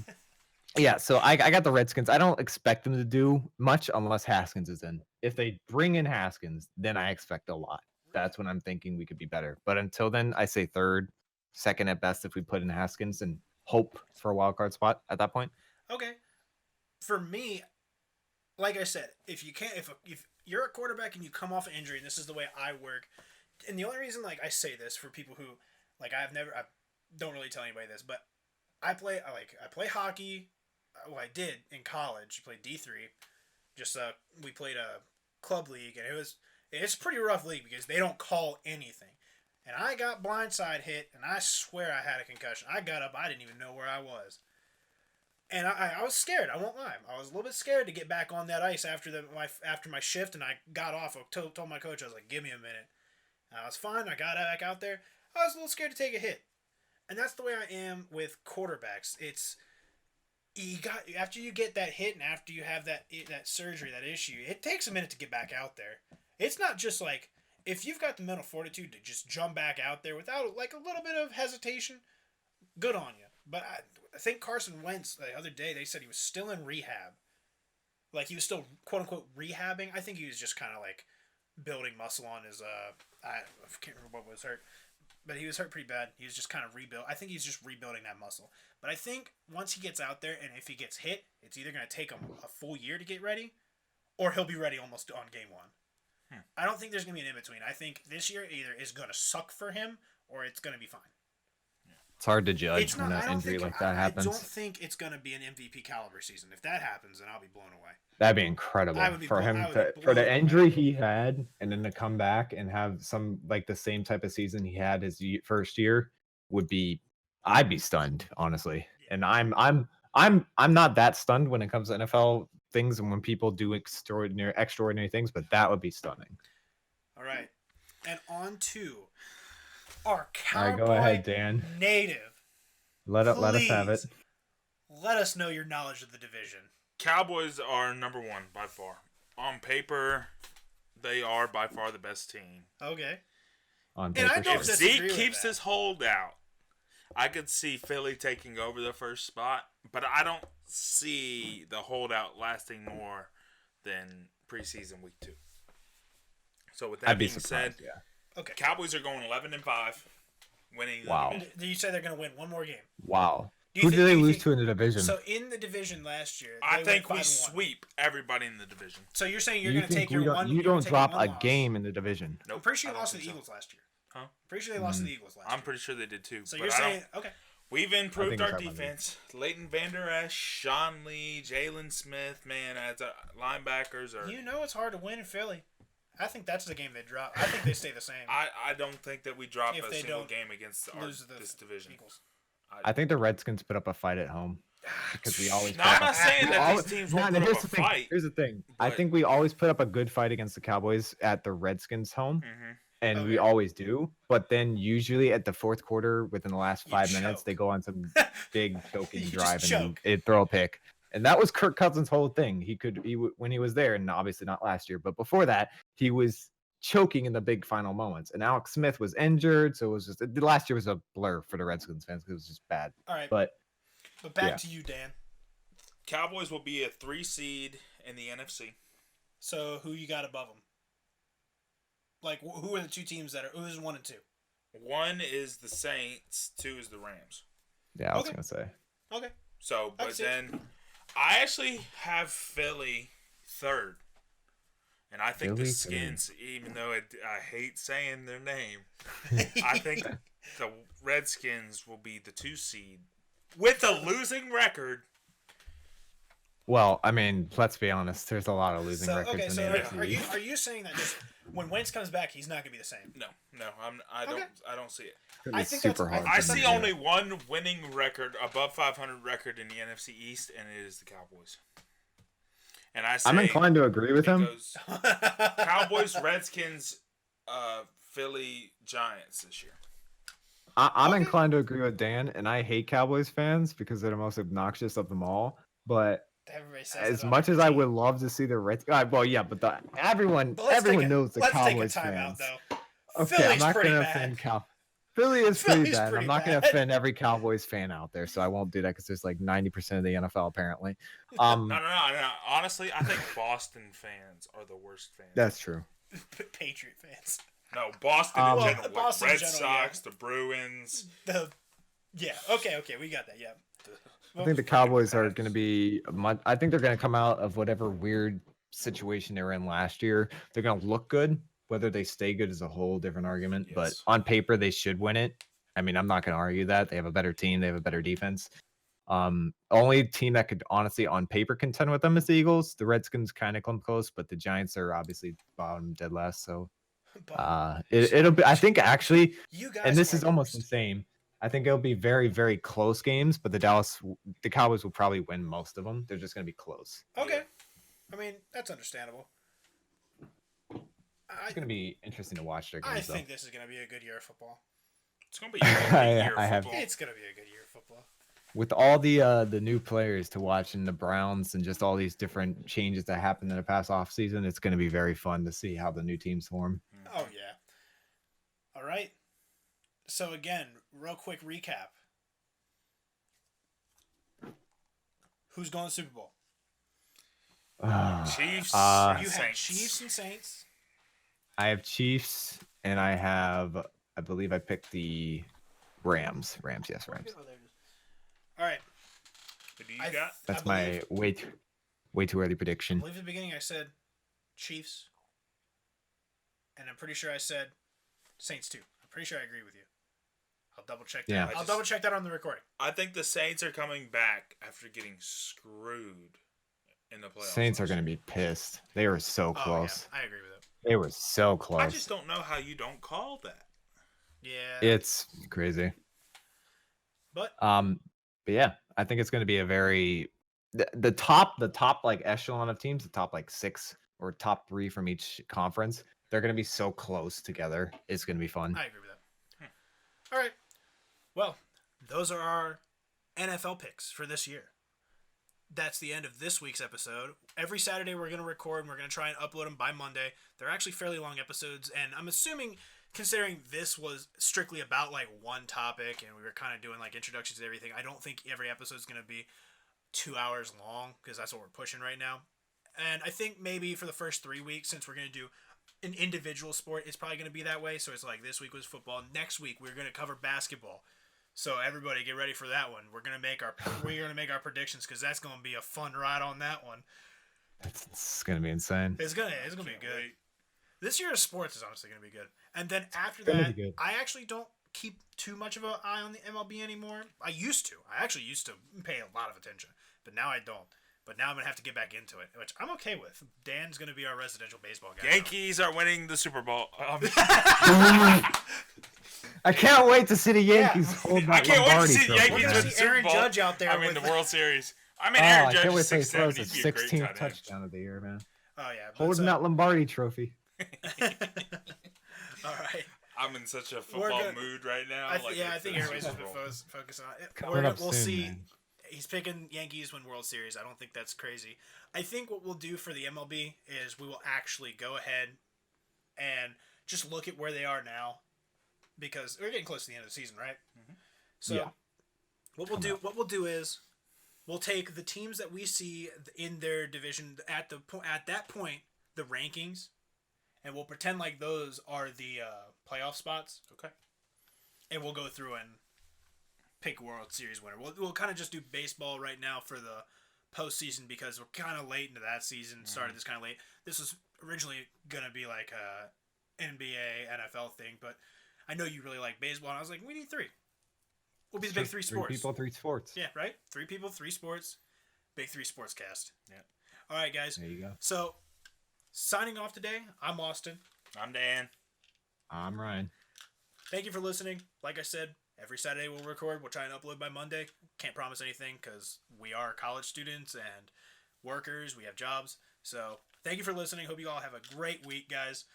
yeah. So I got the Redskins. I don't expect them to do much unless Haskins is in. If they bring in Haskins, then I expect a lot. That's when I'm thinking we could be better. But until then, I say third, second at best if we put in Haskins and hope for a wild card spot at that point. Okay. For me, like I said, if you can't, if you're a quarterback and you come off an injury, and this is the way I work, and the only reason like I say this for people who like I don't really tell anybody this, but I play hockey. Well, I did in college. Played D3. Just we played a club league, and it's a pretty rough league because they don't call anything. And I got blindside hit, and I swear I had a concussion. I got up, I didn't even know where I was. And I was scared. I won't lie. I was a little bit scared to get back on that ice after my shift, and I got off. I told my coach, I was like, "Give me a minute." And I was fine. I got back out there. I was a little scared to take a hit, and that's the way I am with quarterbacks. It's after you get that hit and after you have that surgery, that issue, it takes a minute to get back out there. It's not just like if you've got the mental fortitude to just jump back out there without like a little bit of hesitation, good on you. But I think Carson Wentz the other day, they said he was still in rehab. Like he was still quote unquote rehabbing. I think he was just kind of like building muscle on his I can't remember what was hurt, but he was hurt pretty bad. He was just kind of rebuild. I think he's just rebuilding that muscle. But I think once he gets out there and if he gets hit, it's either going to take him a full year to get ready, or he'll be ready almost on game one. I don't think there's going to be an in between. I think this year either is going to suck for him or it's going to be fine. It's hard to judge when an injury like that happens. I don't think it's going to be an MVP caliber season. If that happens, then I'll be blown away. That'd be incredible for the injury he had, and then to come back and have some like the same type of season he had his first year would be. I'd be stunned, honestly. And I'm not that stunned when it comes to NFL things and when people do extraordinary things, but that would be stunning. All right, and on to our Cowboy All right, go ahead, Dan. Native. Let us have it. Let us know your knowledge of the division. Cowboys are number one by far. On paper, they are by far the best team. Okay. On paper, if Zeke keeps his holdout, I could see Philly taking over the first spot, but I don't see the holdout lasting more than preseason week 2. So with that being said, okay, Cowboys are going 11-5, winning. Wow. Do you say they're going to win one more game? Wow. Who do they lose to in the division? So in the division last year, I think we sweep everybody in the division. So you're saying you're going to take your one? You don't drop a game in the division. Nope, I'm pretty sure you lost to the Eagles last year. Huh? Pretty sure they lost to the Eagles last year. I'm pretty sure they did too. So you're saying okay? We've improved our defense. Leighton Vander Esch, Sean Lee, Jalen Smith, man, as linebackers are. You know it's hard to win in Philly. I think that's the game they drop. I think they stay the same. I don't think that we drop if a single game against this division. Eagles. I think the Redskins put up a fight at home because we always. No, I'm not saying that these teams won't put up a fight. Here's the thing. I think we always put up a good fight against the Cowboys at the Redskins' home, and we always do. But then usually at the fourth quarter, within the last 5 minutes, they go on some big choking drive and it throw a pick. And that was Kirk Cousins' whole thing. He when he was there, and obviously not last year, but before that, he was choking in the big final moments. And Alex Smith was injured, so it was just last year was a blur for the Redskins fans because it was just bad. All right, but back to you, Dan. Cowboys will be a 3 seed in the NFC. So who you got above them? Like who are the two teams that are? Who is 1 and 2? 1 is the Saints. 2 is the Rams. Yeah, I was gonna say. Okay. So, but then I actually have Philly 3rd. And I think the Skins, even though I hate saying their name, I think the Redskins will be the 2 seed with a losing record. Well, I mean, let's be honest. There's a lot of losing records in the NFC. Are you saying that just when Wentz comes back, he's not gonna be the same? No, I don't see it. I think super hard. I see only one winning record, above 500 record in the NFC East, and it is the Cowboys. And I'm inclined to agree with him. Cowboys, Redskins, Philly, Giants this year. I'm inclined to agree with Dan, and I hate Cowboys fans because they're the most obnoxious of them all. But Everybody says As that on much every as I team. would love to see the Reds, well, yeah, but everyone But let's knows the Cowboys take a timeout, fans. though. Okay, I'm Philly's not pretty gonna bad. offend Philly is pretty Philly's bad. pretty I'm not gonna bad. offend every Cowboys fan out there, so I won't do that because there's like 90% of the NFL apparently. No. Honestly, I think Boston fans are the worst fans. That's true. Patriot fans. No, Boston in general. Like Boston Red in general, Sox, the Bruins. Okay, we got that. Yeah. I think the Cowboys are going to be. I think they're going to come out of whatever weird situation they were in last year. They're going to look good. Whether they stay good is a whole different argument. Yes. But on paper, they should win it. I mean, I'm not going to argue that they have a better team. They have a better defense. Only team that could honestly, on paper, contend with them is the Eagles. The Redskins kind of come close, but the Giants are obviously bottom dead last. So it'll be. I think actually, you guys and this are is the almost worst. insane. I think it'll be very, very close games, but the Cowboys will probably win most of them. They're just going to be close. Okay. I mean, that's understandable. It's going to be interesting to watch their games, I think this is going to be a good year of football. It's gonna be a good year I of have- football. It's going to be a good year of football. With all the new players to watch and the Browns and just all these different changes that happened in the past offseason, it's going to be very fun to see how the new teams form. Oh, yeah. All right. So, again, real quick recap. Who's going to the Super Bowl? Chiefs. You and have Saints. Chiefs and Saints. I have Chiefs, and I believe I picked the Rams. Rams. Oh, there it is. All right. Who do you got? That's my way too early I prediction. believe at the beginning I said Chiefs. And I'm pretty sure I said Saints too. I'm pretty sure I agree with you. I'll double check that. Yeah. I'll double check that on the recording. I think the Saints are coming back after getting screwed in the playoffs. Saints are going to be pissed. They were so close. Oh, yeah. I agree with it. They were so close. I just don't know how you don't call that. Yeah. It's crazy. But yeah, I think it's going to be a very the top like echelon of teams, the top like 6 or top 3 from each conference. They're going to be so close together. It's going to be fun. I agree with that. All right. Well, those are our NFL picks for this year. That's the end of this week's episode. Every Saturday we're going to record and we're going to try and upload them by Monday. They're actually fairly long episodes, and I'm assuming, considering this was strictly about like one topic and we were kind of doing like introductions to everything, I don't think every episode is going to be 2 hours long because that's what we're pushing right now. And I think maybe for the first 3 weeks, since we're going to do an individual sport, it's probably going to be that way. So it's like this week was football. Next week we're going to cover basketball. So everybody get ready for that one. We're going to make our predictions because that's going to be a fun ride on that one. It's going to be insane. It's going to be good. Wait. This year of sports is honestly going to be good. And then after gonna that, be good. I actually don't keep too much of an eye on the MLB anymore. I used to. I actually used to pay a lot of attention, but now I don't. But now I'm going to have to get back into it, which I'm okay with. Dan's going to be our residential baseball guy. Yankees are winning the Super Bowl. I can't wait to see the Yankees hold I that can't wait to Lombardi see the trophy. We're Yankees going win to the see Super Aaron Bowl. Judge out there. I mean, with the World Series. I mean, Oh, Aaron I Judge can't wait is till he 6'7". throws He'd his be a great 16th tight end. touchdown of the year, man. Oh, yeah. Holding that Lombardi trophy. All right. I'm in such a football mood right now. I think it's the everybody's just Super been Bowl. focused on it. Coming up We'll soon, see. man. He's picking Yankees win World Series. I don't think that's crazy. I think what we'll do for the MLB is we will actually go ahead and just look at where they are now, because we're getting close to the end of the season, right? Mm-hmm. So Yeah. what we'll do is we'll take the teams that we see in their division at that point, the rankings, and we'll pretend like those are the playoff spots. Okay. And we'll go through and pick World Series winner. We'll kind of just do baseball right now for the postseason because we're kind of late into that season. Started this kind of late. This was originally gonna be like a NBA, NFL thing, but I know you really like baseball, and I was like, we need 3. We'll be the Big Three Sports. 3 people, 3 sports. Yeah, right. 3 people, 3 sports. Big Three Sportscast. Yeah. All right, guys. There you go. So, signing off today. I'm Austin. I'm Dan. I'm Ryan. Thank you for listening. Like I said, every Saturday we'll record. We'll try and upload by Monday. Can't promise anything because we are college students and workers. We have jobs. So thank you for listening. Hope you all have a great week, guys.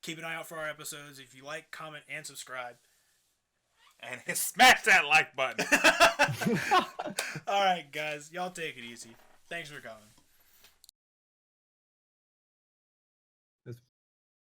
Keep an eye out for our episodes. If you like, comment, and subscribe. And smash that like button. All right, guys. Y'all take it easy. Thanks for coming.